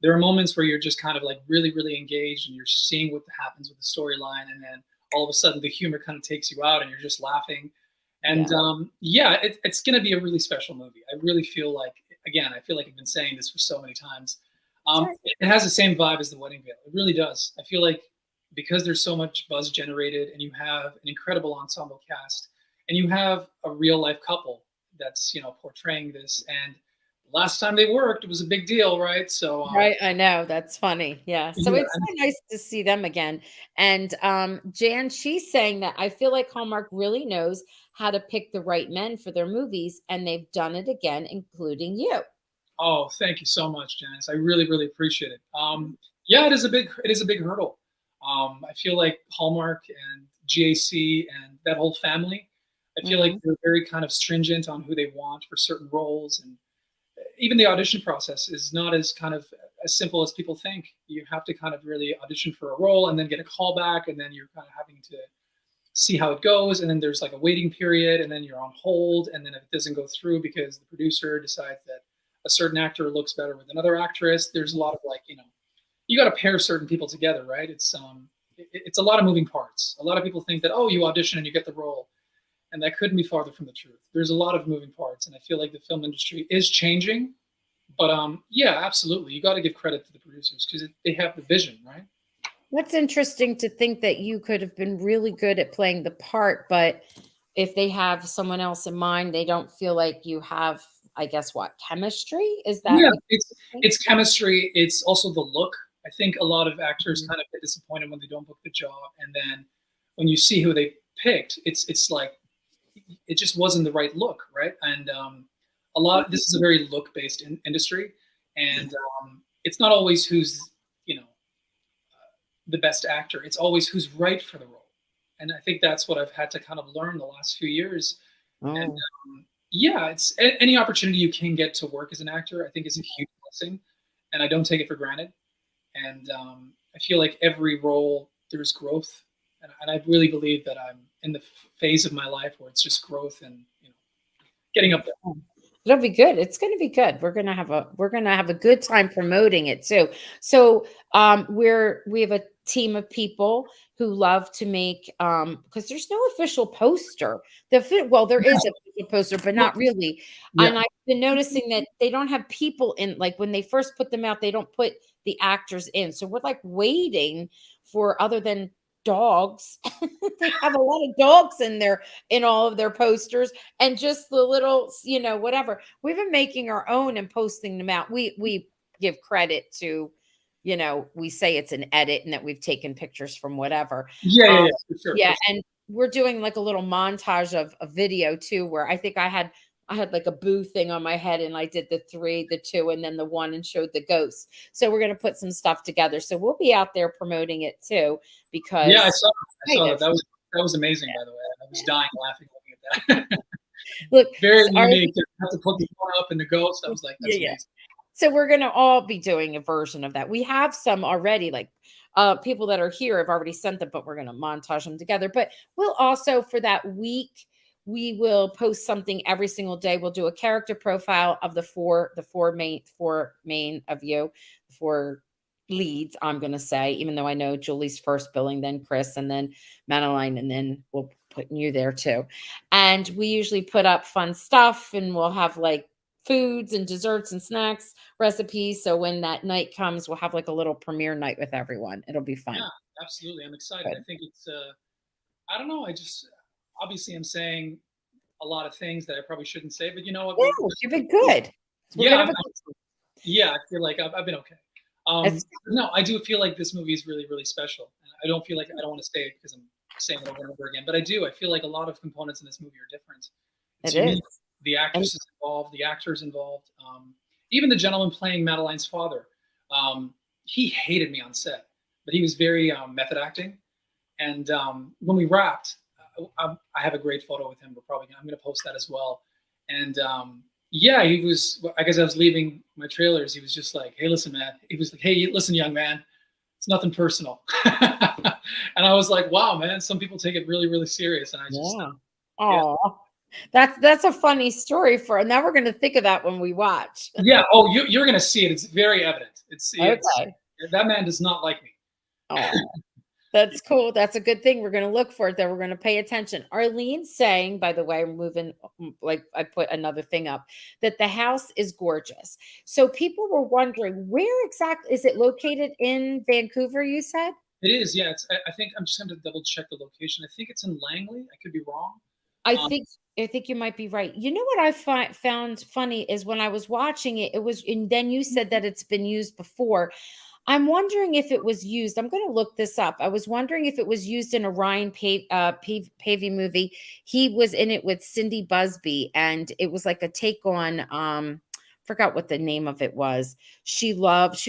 There are moments where you're just kind of like really, really engaged and you're seeing what happens with the storyline, and then all of a sudden the humor kind of takes you out and you're just laughing. And Yeah. yeah, it's going to be a really special movie. I really feel like, again, I feel like I've been saying this for so many times. Sure. It has the same vibe as The Wedding Veil. It really does. I feel like because there's so much buzz generated, and you have an incredible ensemble cast, and you have a real life couple that's portraying this, and last time they worked, it was a big deal, right? So Right, I know, that's funny, yeah, so yeah, it's so nice to see them again, and, Jan, she's saying that, "I feel like Hallmark really knows how to pick the right men for their movies, and they've done it again, including you." oh, thank you so much, Janice. I really, really appreciate it. Yeah, it is a big hurdle. I feel like Hallmark and GAC and that whole family, I feel like Mhm. they're very kind of stringent on who they want for certain roles, and even the audition process is not as kind of as simple as people think. You have to kind of really audition for a role and then get a call back, and then you're kind of having to see how it goes, and then there's like a waiting period, and then you're on hold, and then if it doesn't go through because the producer decides that a certain actor looks better with another actress, there's a lot of like, you got to pair certain people together, right? It's a lot of moving parts. A lot of people think that, oh, you audition and you get the role, and that couldn't be farther from the truth. There's a lot of moving parts, and I feel like the film industry is changing. But yeah, absolutely, you got to give credit to the producers because they have the vision, right? That's interesting to think that you could have been really good at playing the part, but if they have someone else in mind, they don't feel like you have, I guess, what, chemistry? Is that Yeah, what it's you think? it's chemistry. It's also the look. I think a lot of actors Mhm. kind of get disappointed when they don't book the job, and then when you see who they picked, it's like it just wasn't the right look, right? And a lot. This is a very look based industry, and it's not always who's the best actor. It's always who's right for the role, and I think that's what I've had to kind of learn the last few years. And Oh. yeah, it's any opportunity you can get to work as an actor, I think is a huge blessing, and I don't take it for granted. And I feel like every role there's growth, and I really believe that I'm in the phase of my life where it's just growth and getting up there. Oh, it'll be good. It's gonna be good. We're gonna have a good time promoting it too. So we have a team of people who love to make because there's no official poster. Well, there is a official poster, but Well, not really. yeah, And I've been noticing that they don't have people in, like when they first put them out, they don't put the actors in. So we're like waiting for, other than dogs. They have a lot of dogs in all of their posters, and just the little, whatever. We've been making our own and posting them out. We give credit to, we say it's an edit and that we've taken pictures from whatever. yeah, Um, for sure, for yeah, sure. and we're doing like a little montage of a video too, where I think I had like a boo thing on my head, and I did the three, the two, and then the one, and showed the ghost. So we're gonna put some stuff together. So we'll be out there promoting it too, Yeah, I because saw, I saw kind that. of, That was amazing, by the way. I was dying laughing looking at that. look, Very our unique. To have to put the one up in the ghost. I was like, yeah, that's yeah. amazing. So we're gonna all be doing a version of that. We have some already, like people that are here have already sent them, but we're gonna montage them together. But we'll also, for that week, we will post something every single day. We'll do a character profile of the four main of you, the four leads, I'm gonna say, even though I know Julie's first billing, then Chris, and then Madeline, and then we'll put you there too. And we usually put up fun stuff, and we'll have like foods and desserts and snacks recipes. So when that night comes, we'll have like a little premiere night with everyone. It'll be fun. Yeah, absolutely. I'm excited. I Good. think it's. I don't know. I just obviously I'm saying a lot of things that I probably shouldn't say, but you know what? No, you've been good. We're Yeah, gonna have a yeah. I feel like I've been okay. it's No, I do feel like this movie is really, really special. And I don't feel like I don't want to say it because I'm saying it over and over again, but I do. I feel like a lot of components in this movie are different. It's it is. unique. The And actresses involved, the actors involved, even the gentleman playing Madeline's father. He hated me on set, but he was very method acting. And when we wrapped, I have a great photo with him. I'm going to post that as well. And Yeah, he was. I guess I was leaving my trailers. He was just like, "Hey, listen, man." He was like, "Hey, listen, young man. It's nothing personal." And I was like, "Wow, man. Some people take it really, really serious." And I just, Yeah. yeah, Oh, that's a funny story for now we're gonna think of that when we watch. yeah. Oh, you're gonna see it. It's very evident. It's Okay. that man does not like me. Oh. That's cool. That's a good thing. We're going to look for it there. We're going to pay attention. Arlene's saying, by the way, moving, like I put another thing up, that the house is gorgeous. So people were wondering where exactly is it located in Vancouver, you said? It is, yeah. I think I'm just going to double check the location. I think it's in Langley. I could be wrong. I Um, think I think you might be right. You know what I found funny is when I was watching it, it was, and then you said that it's been used before. I'm wondering if it was used. I'm going to look this up. I was wondering if it was used in a Pavey movie. He was in it with Cindy Busby, and it was like a take on forgot what the name of it was. She loved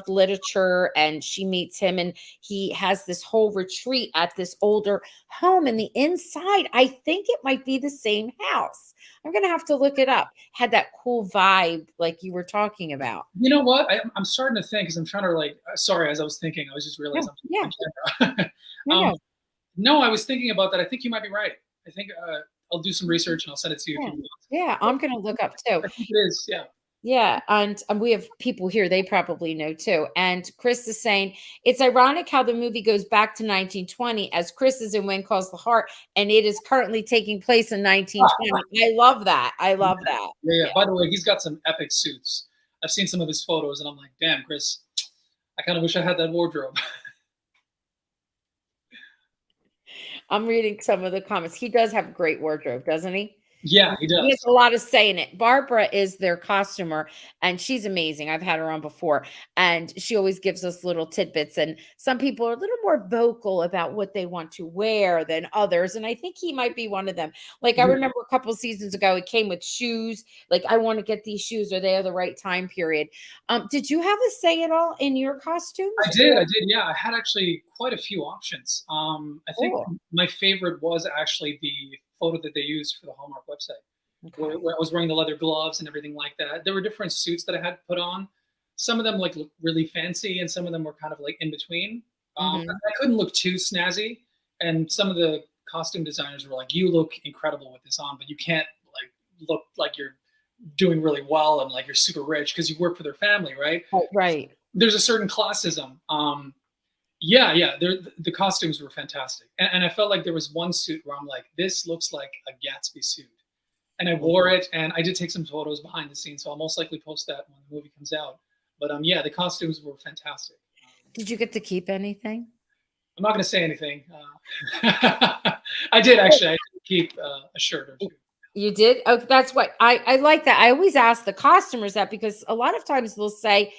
literature, and she meets him, and he has this whole retreat at this older home. And the inside, I think it might be the same house. I'm gonna have to look it up. Had that cool vibe like you were talking about. you know what? I'm starting to think because I'm trying to like. Sorry, as I was thinking, I was just Yeah, realizing I'm yeah, on camera. no, um, no, no, I was thinking about that. I think you might be right. I think I'll do some research and I'll send it to you if yeah, you want. yeah. I'm gonna look up too. I think it is. Yeah. Yeah, and we have people here, they probably know too. And Chris is saying it's ironic how the movie goes back to 1920 as Chris is in When Calls the Heart, and it is currently taking place in 1920. I love that. I Yeah, love that. yeah. Yeah. By the way, he's got some epic suits. I've seen some of his photos, and I'm like, damn, Chris, I kind of wish I had that wardrobe. I'm reading some of the comments. He does have a great wardrobe, doesn't he? Yeah, he He has does. a lot of say in it. Barbara is their costumer, and she's amazing. I've had her on before, and she always gives us little tidbits. And some people are a little more vocal about what they want to wear than others, and I think he might be one of them. Like I Yeah, remember a couple seasons ago, it came with shoes. Like I want to get these shoes, or they are the right time period. Did you have a say at all in your I costumes? did. I did. Yeah, I had actually quite a few options. I think Or my favorite was actually the photo that they used for the Hallmark website, okay. where I was wearing the leather gloves and everything like that. There were different suits that I had put on. Some of them like looked really fancy, and some of them were kind of like in between. Hmm. I couldn't look too snazzy, and some of the costume designers were like, "You look incredible with this on, but you can't like look like you're doing really well and like you're super rich because you work for their family, right?" Right, right. There's a certain classism. Yeah, yeah, the costumes were fantastic, and I felt like there was one suit where I'm like, this looks like a Gatsby suit, and I wore it, and I did take some photos behind the scenes, so I'll most likely post that when the movie comes out. But yeah, the costumes were fantastic. Did you get to keep anything? I'm not going to say anything. I did actually. I did keep a shirt or two. You did? Oh, that's what I like that. I always ask the customers that because a lot of times they'll say,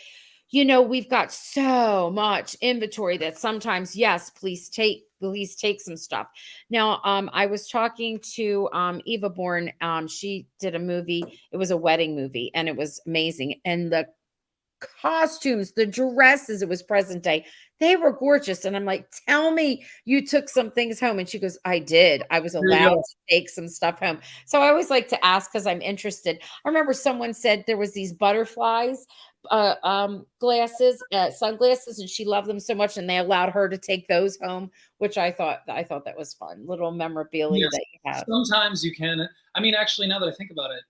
we've got so much inventory that sometimes, yes, please take some stuff. Now, I was talking to Eva Bourne. She did a movie, it was a wedding movie, and it was amazing. And the costumes, the dresses, it was present day. They were gorgeous. And I'm like, tell me you took some things home. And she goes, I did. I was There you allowed go. to take some stuff home. So I always like to ask because I'm interested. I remember someone said there was these butterflies glasses, sunglasses, and she loved them so much, and they allowed her to take those home, which I thought that was fun. Little memorabilia Yes. that you have. Sometimes you can. I mean, actually, now that I think about it,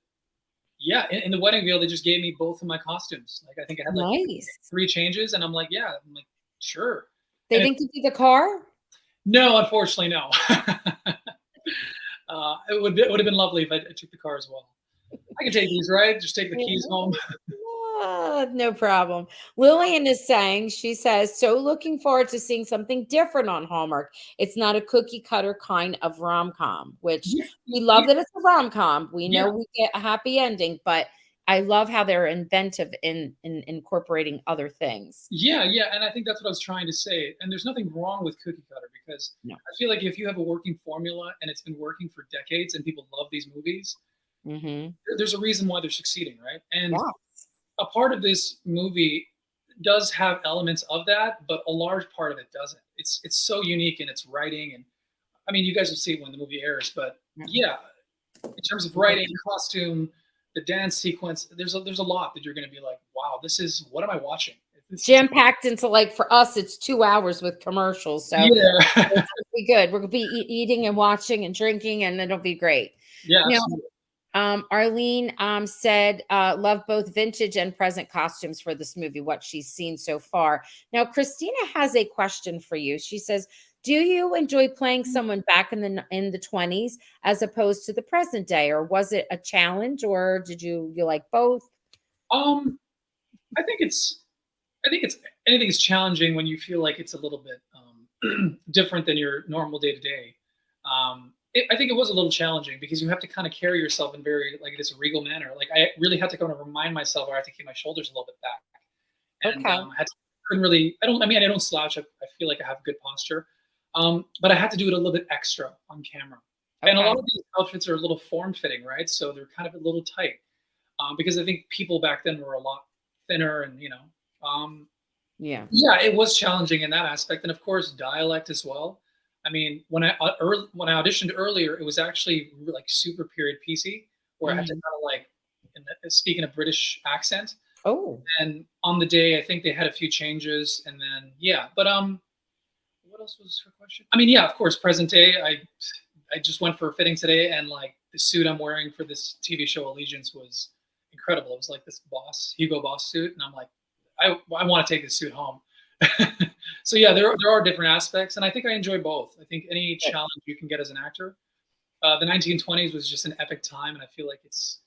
yeah, in the wedding veil, they just gave me both of my costumes. Like I think I had like Nice. three changes, and I'm like, yeah, I'm like, sure. They And didn't give you the car? no, unfortunately, no. It would have been lovely if I took the car as well. I can take these, right? Just take the keys home. No problem. Lillian is saying, she says, so looking forward to seeing something different on Hallmark. It's not a cookie cutter kind of rom com, which Yeah, we love that it's a rom com. We yeah, know we get a happy ending, but I love how they're inventive in incorporating other things. yeah, and I think that's what I was trying to say. And there's nothing wrong with cookie cutter because No. I feel like if you have a working formula and it's been working for decades and people love these movies, Mm-hmm. there's a reason why they're succeeding, right? And Yeah. a part of this movie does have elements of that, but a large part of it doesn't. It's so unique in its writing, and I mean, you guys will see it when the movie airs. But Yeah. yeah, in terms of writing, costume, the dance sequence. There's a lot that you're going to be like, wow, this is what am I watching? This is Jam packed into, like, for us, it's 2 hours with commercials. So yeah, it's gonna be good. We're gonna be eating and watching and drinking, and it'll be great. yeah, Now, absolutely. Arlene said, love both vintage and present costumes for this movie, what she's seen so far. Now, Christina has a question for you. She says, do you enjoy playing someone back in the 20s as opposed to the present day, or was it a challenge, or did you like both? Um, I think it's I think it's anything's challenging when you feel like it's a little bit different than your normal day to day. I think it was a little challenging because you have to kind of carry yourself in very like this regal manner. Like I really had to kind of remind myself, or I had to keep my shoulders a little bit back, and Okay. I had to, couldn't really. I don't. I mean, I don't slouch. I feel like I have good posture, but I had to do it a little bit extra on camera. And a Okay. lot of these outfits are a little form fitting, right? So they're kind of a little tight because I think people back then were a lot thinner, and um, Yeah. yeah, it was challenging in that aspect, and of course, dialect as well. I mean, when I auditioned earlier, it was actually like super period piecey, where I had to Mhm. kind of like speak in a British accent. Oh, And on the day, I think they had a few changes, and then yeah. But what else was her question? I mean, yeah, of course, present day. I just went for a fitting today, and like the suit I'm wearing for this TV show Allegiance was incredible. It was like this Hugo Boss suit, and I'm like, I want to take this suit home. So yeah, there are different aspects, and I think I enjoy both. I think any good. challenge you can get as an actor. The 1920s was just an epic time, and I feel like it's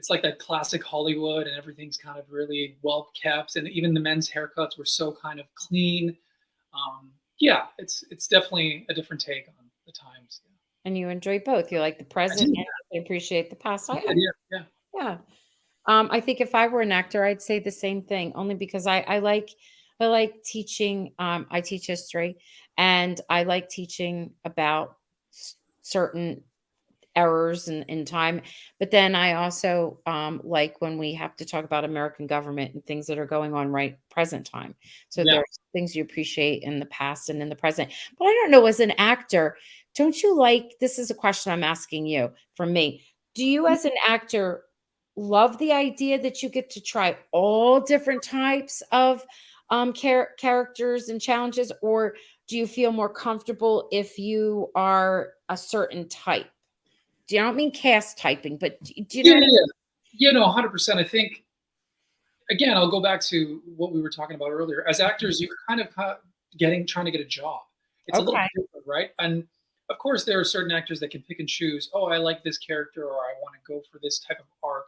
like that classic Hollywood, and everything's kind of really well kept, and even the men's haircuts were so kind of clean. Yeah, it's definitely a different take on the times. And you enjoy both. You like the I present did, and you appreciate the past. I did, yeah, yeah, Yeah. I think if I were an actor, I'd say the same thing, only because I like teaching. I teach history, and I like teaching about certain errors in time. But then I also like when we have to talk about American government and things that are going on right present time. So yeah. there's things you appreciate in the past and in the present. But I don't know, as an actor, don't you like, this is a question I'm asking you from me. Do you as an actor love the idea that you get to try all different types of characters and challenges, or do you feel more comfortable if you are a certain type? Do you, I don't mean cast typing, but do you know Yeah, what yeah, I yeah. Yeah, no, 100%. I think again, I'll go back to what we were talking about earlier. As mean? actors, you're kind of getting trying to get a job. It's a little Okay. different, right? And of course, there are certain actors that can pick and choose. Oh, I like this character, or I want to go for this type of arc.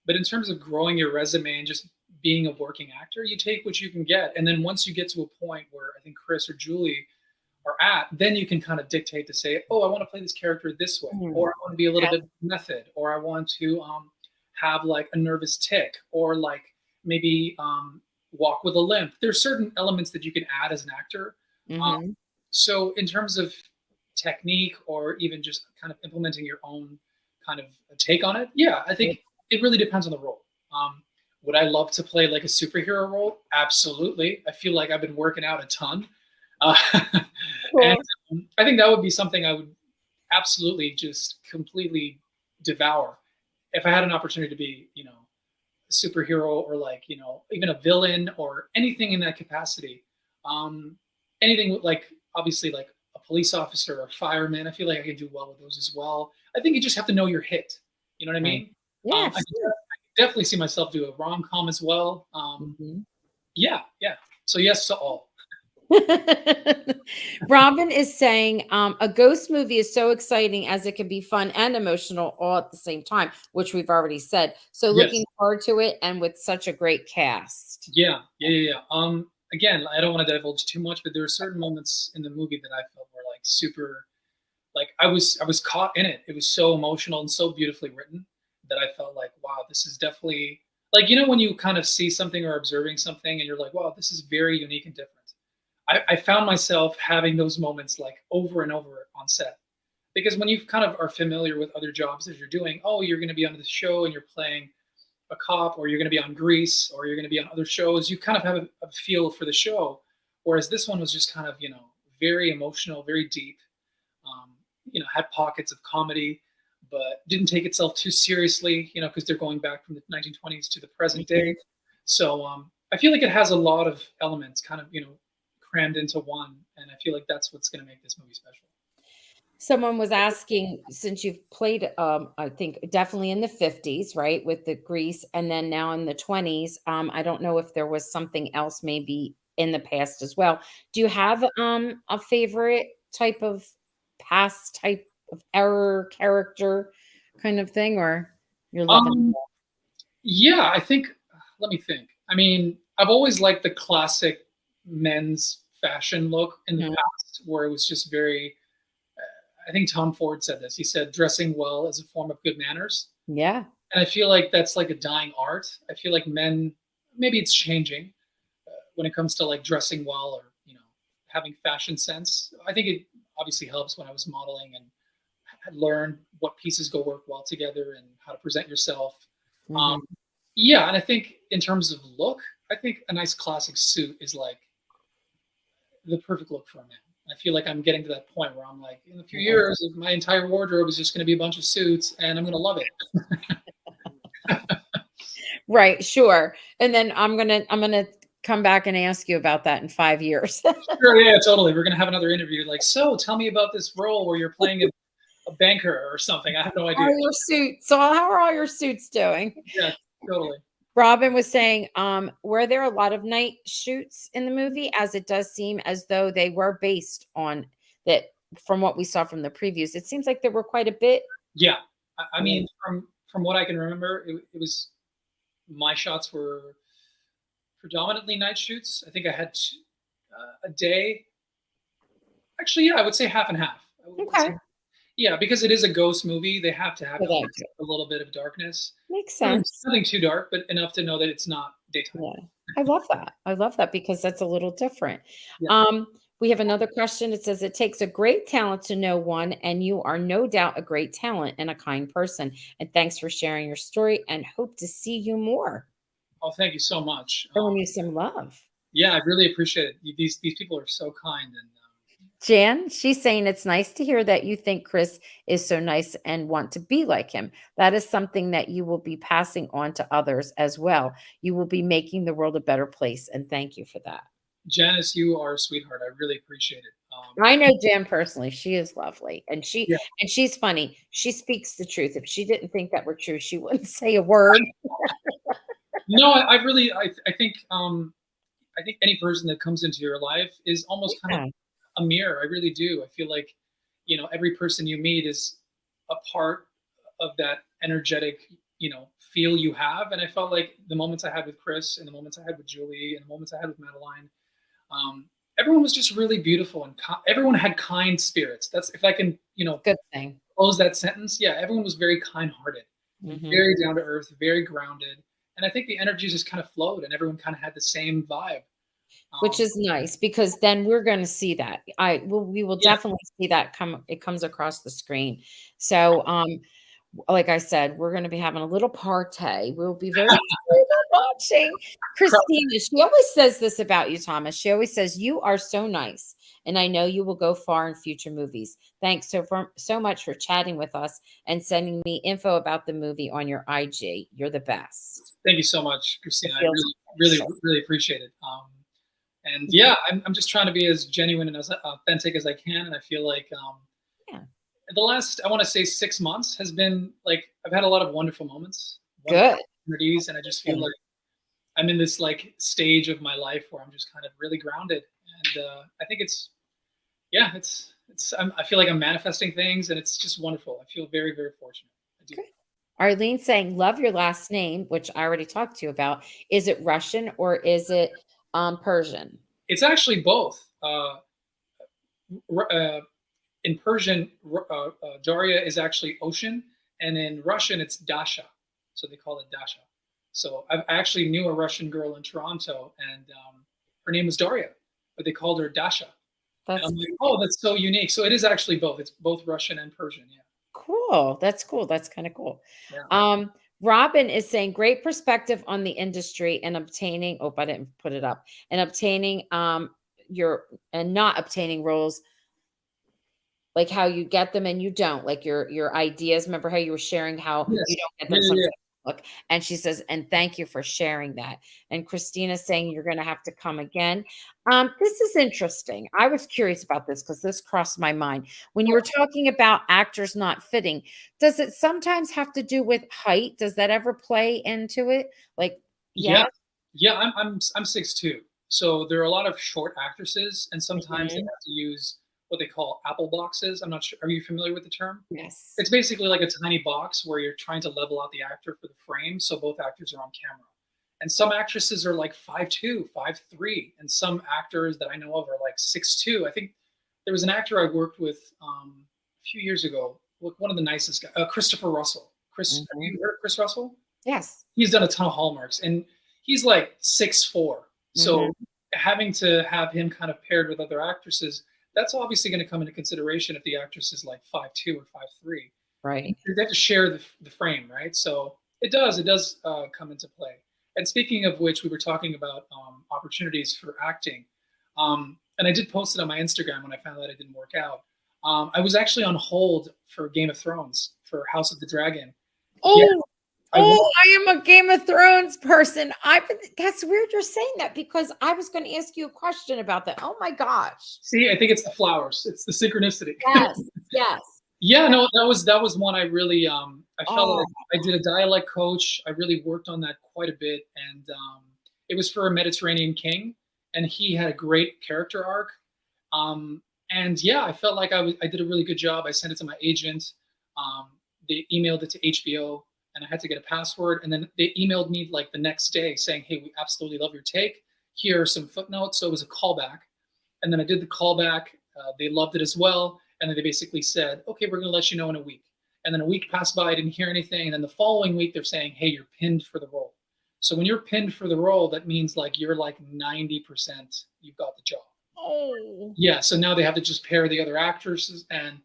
But in terms of growing your resume and just being a working actor, you take what you can get, and then once you get to a point where I think Chris or Julie are at, then you can kind of dictate to say, oh, I want to play this character this way, or Mm, I want to be a little yeah, bit method, or I want to have like a nervous tick, or like maybe walk with a limp. There's certain elements that you can add as an actor. Um, mhm. so in terms of technique, or even just kind of implementing your own kind of take on it, yeah, I Yeah, think it really depends on the role. Would I love to play like a superhero role? Absolutely. I feel like I've been working out a ton. Uh, and cool. I think that would be something I would absolutely just completely devour if I had an opportunity to be, a superhero, or like, even a villain, or anything in that capacity. Um, anything like obviously like a police officer or a fireman. I feel like I can do well with those as well. I think you just have to know your hit. You know what I Right. mean? Yeah, I could absolutely. definitely see myself do a rom com as well. Mhm. Yeah, yeah. So yes to all. Robin is saying, a ghost movie is so exciting as it can be fun and emotional all at the same time, which we've already said. So looking Yes. forward to it and with such a great cast. Yeah, yeah, yeah, yeah. Again, I don't want to divulge too much, but there are certain moments in the movie that I felt were like super, like I was caught in it. It was so emotional and so beautifully written that I felt like, wow, this is definitely like when you kind of see something or observing something and you're like, wow, this is very unique and different. I found myself having those moments like over and over on set because when you kind of are familiar with other jobs that you're doing, oh, you're going to be on the show and you're playing a cop, or you're going to be on Grease, or you're going to be on other shows. You kind of have a feel for the show, whereas this one was just kind of very emotional, very deep. Um, had pockets of comedy, but didn't take itself too seriously, because they're going back from the 1920s to the present day. So I feel like it has a lot of elements kind of, crammed into one. And I feel like that's what's going to make this movie special. Someone was asking, since you've played, I think definitely in the 50s, right, with the Grease, and then now in the 20s. I don't know if there was something else maybe in the past as well. Do you have a favorite type of past type of error character kind of thing, or you're loving Um, yeah, I think, let me think. I mean, I've always liked the classic men's fashion look in the Mhm. past, where it was just very, I think Tom Ford said this. He said, dressing well is a form of good manners. Yeah. And I feel like that's like a dying art. I feel like men, maybe it's changing when it comes to like dressing well or, having fashion sense. I think it obviously helps when I was modeling and had learned what pieces go work well together and how to present yourself. Mhm. Um, yeah, and I think in terms of look, I think a nice classic suit is like the perfect look for a man. I feel like I'm getting to that point where I'm like, in a few Right. years, my entire wardrobe is just going to be a bunch of suits, and I'm going to love it. Right, sure. And then I'm gonna come back and ask you about that in 5 years. Sure, yeah, totally. We're going to have another interview. Like, so tell me about this role where you're playing a banker or something. I have no How idea. are your suits? So how are all your suits doing? Yeah, totally. Robin was saying, were there a lot of night shoots in the movie, as it does seem as though they were based on that from what we saw from the previews. It seems like there were quite a bit. Yeah, I Yeah. mean, from what I can remember, it was my shots were predominantly night shoots. I think I had a day. Actually, yeah, I would say half and half. I would Okay. say, yeah, because it is a ghost movie, they have to have So at that least a little bit of darkness. makes Nothing, sense. nothing too dark, but enough to know that it's not daytime. Yeah. I love that. I love that because that's a little different. Yeah. Um, we have another question. It says, it takes a great talent to know one, and you are no doubt a great talent and a kind person. And thanks for sharing your story and hope to see you more. Oh, thank you so much. Showing you some love. Yeah, I really appreciate it. These people are so kind, and Jan, she's saying it's nice to hear that you think Chris is so nice and want to be like him. That is something that you will be passing on to others as well. You will be making the world a better place. And thank you for that. Janice, you are a sweetheart. I really appreciate it. I know Jan personally. She is lovely. And Yeah, she's funny. She speaks the truth. If she didn't think that were true, she wouldn't say a word. no, I really, I think any person that comes into your life is almost kind of Yeah. a mirror. I really do. I feel like, every person you meet is a part of that energetic, feel you have. And I felt like the moments I had with Chris and the moments I had with Julie and the moments I had with Madeline, um, everyone was just really beautiful and everyone had kind spirits. That's if I can, Good thing. close that sentence. Yeah, everyone was very kind-hearted and Mhm. very down to earth, very grounded. And I think the energy just kind of flowed and everyone kind of had the same vibe. Which Um, is nice because then we're gonna see that. We will yeah, definitely see that it comes across the screen. So, like I said, we're gonna be having a little party. We'll be very excited watching. Christina, she always says this about you, Thomas. She always says, "You are so nice, and I know you will go far in future movies. Thanks so much for chatting with us and sending me info about the movie on your IG. You're the best." thank you so much, It Christina. I feels really, really, special. really appreciate it. And yeah, I'm just trying to be as genuine and as authentic as I can. And I feel like Yeah, the last, I want to say 6 months has been like, I've had a lot of wonderful moments, wonderful good. opportunities. And I just feel like I'm in this like stage of my life where I'm just kind of really grounded. And I think yeah, I feel like I'm manifesting things and it's just wonderful. I feel very, very fortunate. I do. Good. Arlene saying, "Love your last name," which I already talked to you about. Is it Russian or is it Persian? It's actually both. Uh, in Persian, Darya is actually ocean, and in Russian, it's Dasha. So they call it Dasha. So I actually knew a Russian girl in Toronto, and her name was Darya, but they called her Dasha. And That's I'm like, oh, that's so unique. So it is actually both. It's both Russian and Persian. Yeah. cool. That's cool. That's kind of cool. Yeah. Robin is saying, great perspective on the industry and obtaining. Oh, I didn't put it up. And obtaining your and not obtaining roles. like how you get them and you don't, like your ideas. Remember how you were sharing how you Yes. don't get Yeah, them yeah, sometimes. yeah. Look, and she says, and thank you for sharing that. And Christina's saying you're going to have to come again. This is interesting. I was curious about this because this crossed my mind when you were talking about actors not fitting. Does it sometimes have to do with height? Does that ever play into it? Like, Yeah, yeah. yeah. I'm 6'2", so there are a lot of short actresses, and sometimes they Mhm. have to use what they call apple boxes. I'm not sure. Are you familiar with the term? Yes. It's basically like a tiny box where you're trying to level out the actor for the frame, so both actors are on camera. And some actresses are like 5'2", 5'3", and some actors that I know of are like 6'2". I think there was an actor I worked with a few years ago, one of the nicest guys, Christopher Russell. Have Mhm. you heard of Chris Russell? Yes. He's done a ton of Hallmarks, and he's like 6'4". Mhm. So having to have him kind of paired with other actresses, that's obviously going to come into consideration if the actress is like 5'2" or 5'3". Right. They have to share the frame, right? So it does come into play. And speaking of which, we were talking about opportunities for acting, and I did post it on my Instagram when I found out it didn't work out. I was actually on hold for Game of Thrones for House of the Dragon. Yeah, Oh, I was. oh, I am a Game of Thrones person. That's weird you're saying that because I was going to ask you a question about that. Oh my gosh. See, I think it's the flowers. It's the synchronicity. Yes, yes. Yeah, no, that was one I really I felt Oh, like I did a dialect coach. I really worked on that quite a bit, and it was for a Mediterranean king, and he had a great character arc. Um, and yeah, I felt like I did a really good job. I sent it to my agent. Um, they emailed it to HBO, and I had to get a password. And then they emailed me like the next day saying, "Hey, we absolutely love your take. Here are some footnotes." So it was a callback, and then I did the callback. They loved it as well, and then they basically said, "Okay, we're going to let you know in a week." And then a week passed by, I didn't hear anything, and then the following week they're saying, "Hey, you're pinned for the role." So when you're pinned for the role, that means like you're like 90% you've got the job. oh. Yeah, so now they have to just pair the other actresses and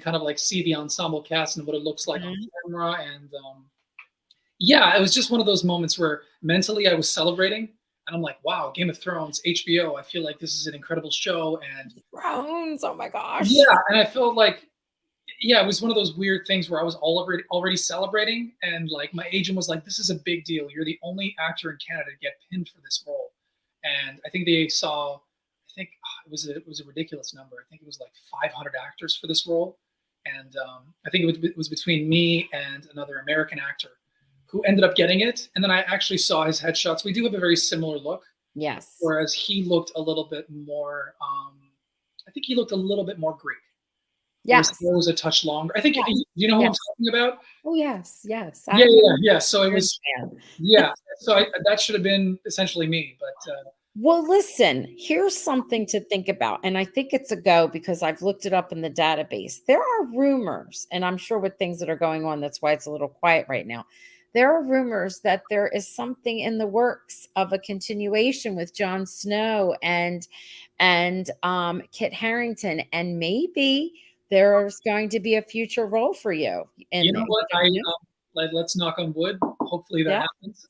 kind of like see the ensemble cast and what it looks like on Mhm. camera. And yeah, it was just one of those moments where mentally I was celebrating, and I'm like, wow, Game of Thrones, HBO. I feel like this is an incredible show, and Thrones. Oh my gosh. yeah, and I felt like yeah, it was one of those weird things where I was already celebrating, and like my agent was like, "This is a big deal. You're the only actor in Canada to get pinned for this role," and I think they saw, I think it was a ridiculous number. I think it was like 500 actors for this role, and I think it was between me and another American actor who ended up getting it. And then I actually saw his headshots. We do have a very similar look, Yes. whereas he looked a little bit more. I think he looked a little bit more Greek, or his Yes. hair was a touch longer. I think Yes. you know who I'm Yes. talking about? Oh, yes. Yes. Yeah, I'm yeah, yeah. So it a was fan. yeah. So that should have been essentially me, but Well, listen, here's something to think about. And I think it's a go because I've looked it up in the database. There are rumors, and I'm sure with things that are going on, that's why it's a little quiet right now. There are rumors that there is something in the works of a continuation with Jon Snow and Kit Harrington, and maybe there's going to be a future role for you in you know there. what? You don't know? Let's knock on wood. Hopefully that Yeah. happens.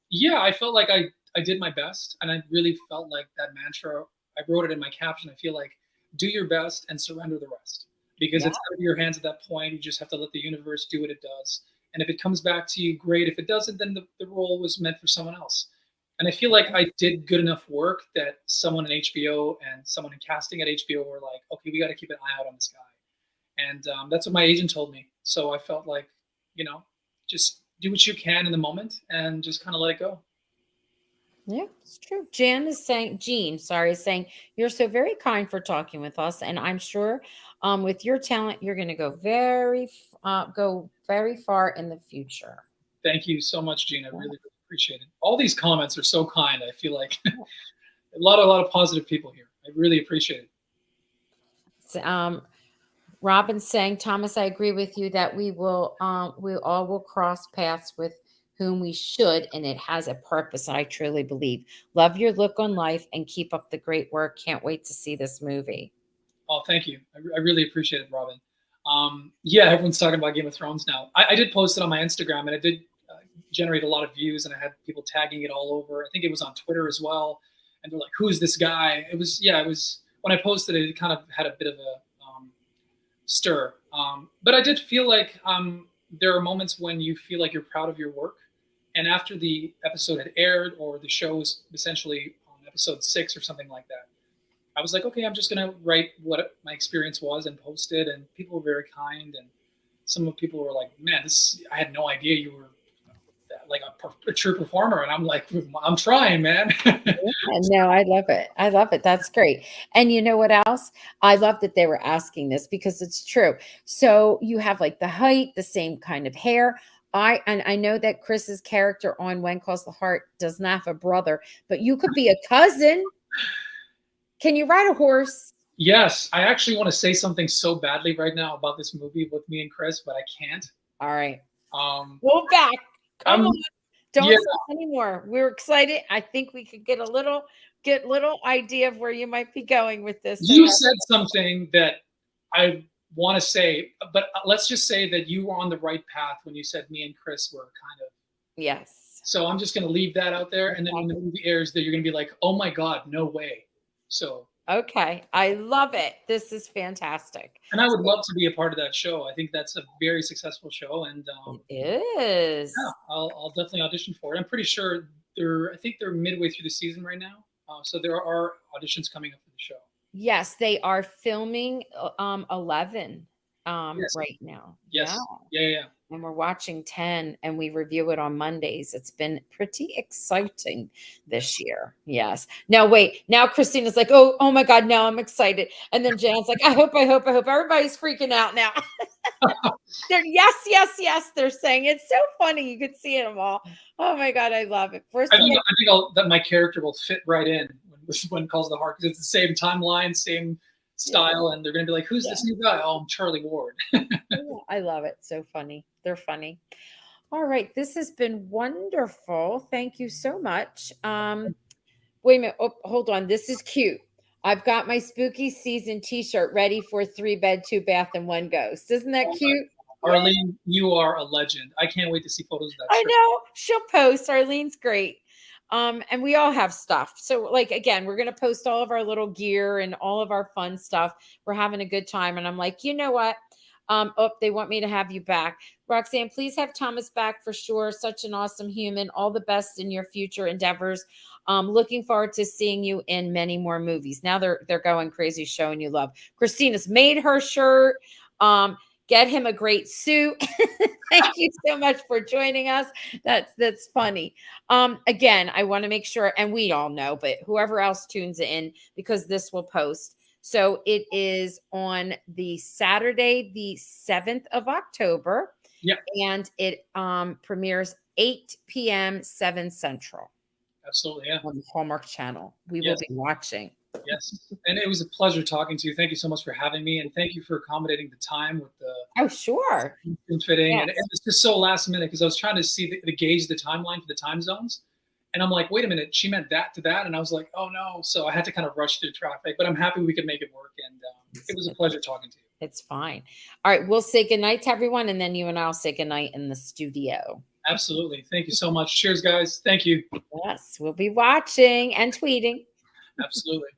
Yeah, I felt like I did my best, and I really felt like that mantra. I wrote it in my caption. I feel like do your best and surrender the rest, because Yeah. it's out of your hands at that point. You just have to let the universe do what it does, and if it comes back to you, great. If it doesn't, then the role was meant for someone else. And I feel like I did good enough work that someone in HBO and someone in casting at HBO were like, okay, we got to keep an eye out on this guy. And that's what my agent told me. So I felt like, you know, just do what you can in the moment and just kind of let it go. Yeah, it's true. Jean, sorry, is saying, you're so very kind for talking with us. And I'm sure with your talent, you're going to go very far in the future. Thank you so much, Gene. I Yeah. really, really appreciate it. All these comments are so kind. I feel like a lot of positive people here. I really appreciate it. So, Robin's saying, Thomas, I agree with you that we all will cross paths with whom we should, and it has a purpose. I truly believe. Love your look on life and keep up the great work. Can't wait to see this movie. Oh, thank you. I really appreciate it, Robin. Yeah, everyone's talking about Game of Thrones now. I did post it on my Instagram, and it did generate a lot of views, and I had people tagging it all over. I think it was on Twitter as well, and they're like, "Who is this guy?" It was yeah, it was when I posted it. It kind of had a bit of a stir. But I did feel like there are moments when you feel like you're proud of your work. And after the episode had aired, or the show was essentially on episode 6 or something like that, I was like, okay, I'm just gonna write what my experience was and post it. And people were very kind, and some of the people were like, "Man, this I had no idea you were like a true performer." And I'm like, "I'm trying, man." Yeah, no, I love it. I love it. That's great. And you know what else? I love that they were asking this because it's true. So you have like the height, the same kind of hair. I know that Chris's character on When Calls the Heart does not have a brother, but you could be a cousin. Can you ride a horse? Yes, I actually want to say something so badly right now about this movie with me and Chris, but I can't. All right. Um, Go back. Come I'm on. Don't Yeah. say anymore. We're excited. I think we could get little idea of where you might be going with this. So You said something that I want to say, but let's just say that you were on the right path when you said me and Chris were kind of. yes. So I'm just going to leave that out there, and then when Okay. the movie airs, that you're going to be like, "Oh my God, no way!" So, Okay. I love it. This is fantastic. and I would love to be a part of that show. I think that's a very successful show, and It yeah, is. I'll definitely audition for it. I'm pretty sure I think they're midway through the season right now, so there are auditions coming up for the show. Yes, they are filming 11 Yes, right now. Yeah. yes, yeah, yeah. And we're watching 10 and we review it on Mondays. It's been pretty exciting this year. Yes. Now wait, now Christina's like, oh my God, now I'm excited. And then Jan's like, I hope. Everybody's freaking out now. They're yes. They're saying it's so funny. You could see them all. Oh my God, I love it. First of all, That my character will fit right in when Calls the Heart, because it's the same timeline, same style, and they're going to be like, "Who's this new guy?" Oh, I'm Charlie Ward. I love it. So funny. They're funny. All right. This has been wonderful. Thank you so much. Wait a minute. Oh, hold on. This is cute. I've got my spooky season t-shirt ready for 3 bed, 2 bath, and 1 ghost. Isn't that Oh cute? Arlene, you are a legend. I can't wait to see photos of that I shirt. know. She'll post. Arlene's great. And we all have stuff. So, like, again, we're gonna post all of our little gear and all of our fun stuff. We're having a good time. And I'm like, you know what? Oh, they want me to have you back. Roxanne, please have Thomas back for sure. Such an awesome human. All the best in your future endeavors. Looking forward to seeing you in many more movies. Now they're going crazy showing you love. Christina's made her shirt. Get him a great suit. Thank you so much for joining us. That's funny. Again, I want to make sure, and we all know, but whoever else tunes in, because this will post. So it is on the Saturday, the 7th of October, Yep, and it premieres 8 p.m. 7 Central absolutely. Yeah. on the Hallmark channel. We will Yes. be watching. Yes. And it was a pleasure talking to you. Thank you so much for having me, and thank you for accommodating the time with the Oh, sure. fitting. Yes. And it was just so last minute, because I was trying to see the gauge the timeline for the time zones. And I'm like, wait a minute, she meant that to that. And I was like, oh no. So I had to kind of rush through traffic, but I'm happy we could make it work. And it was a pleasure talking to you. It's fine. All right. We'll say goodnight to everyone, and then you and I'll say goodnight in the studio. Absolutely. Thank you so much. Cheers, guys. Thank you. Yes. We'll be watching and tweeting. Absolutely.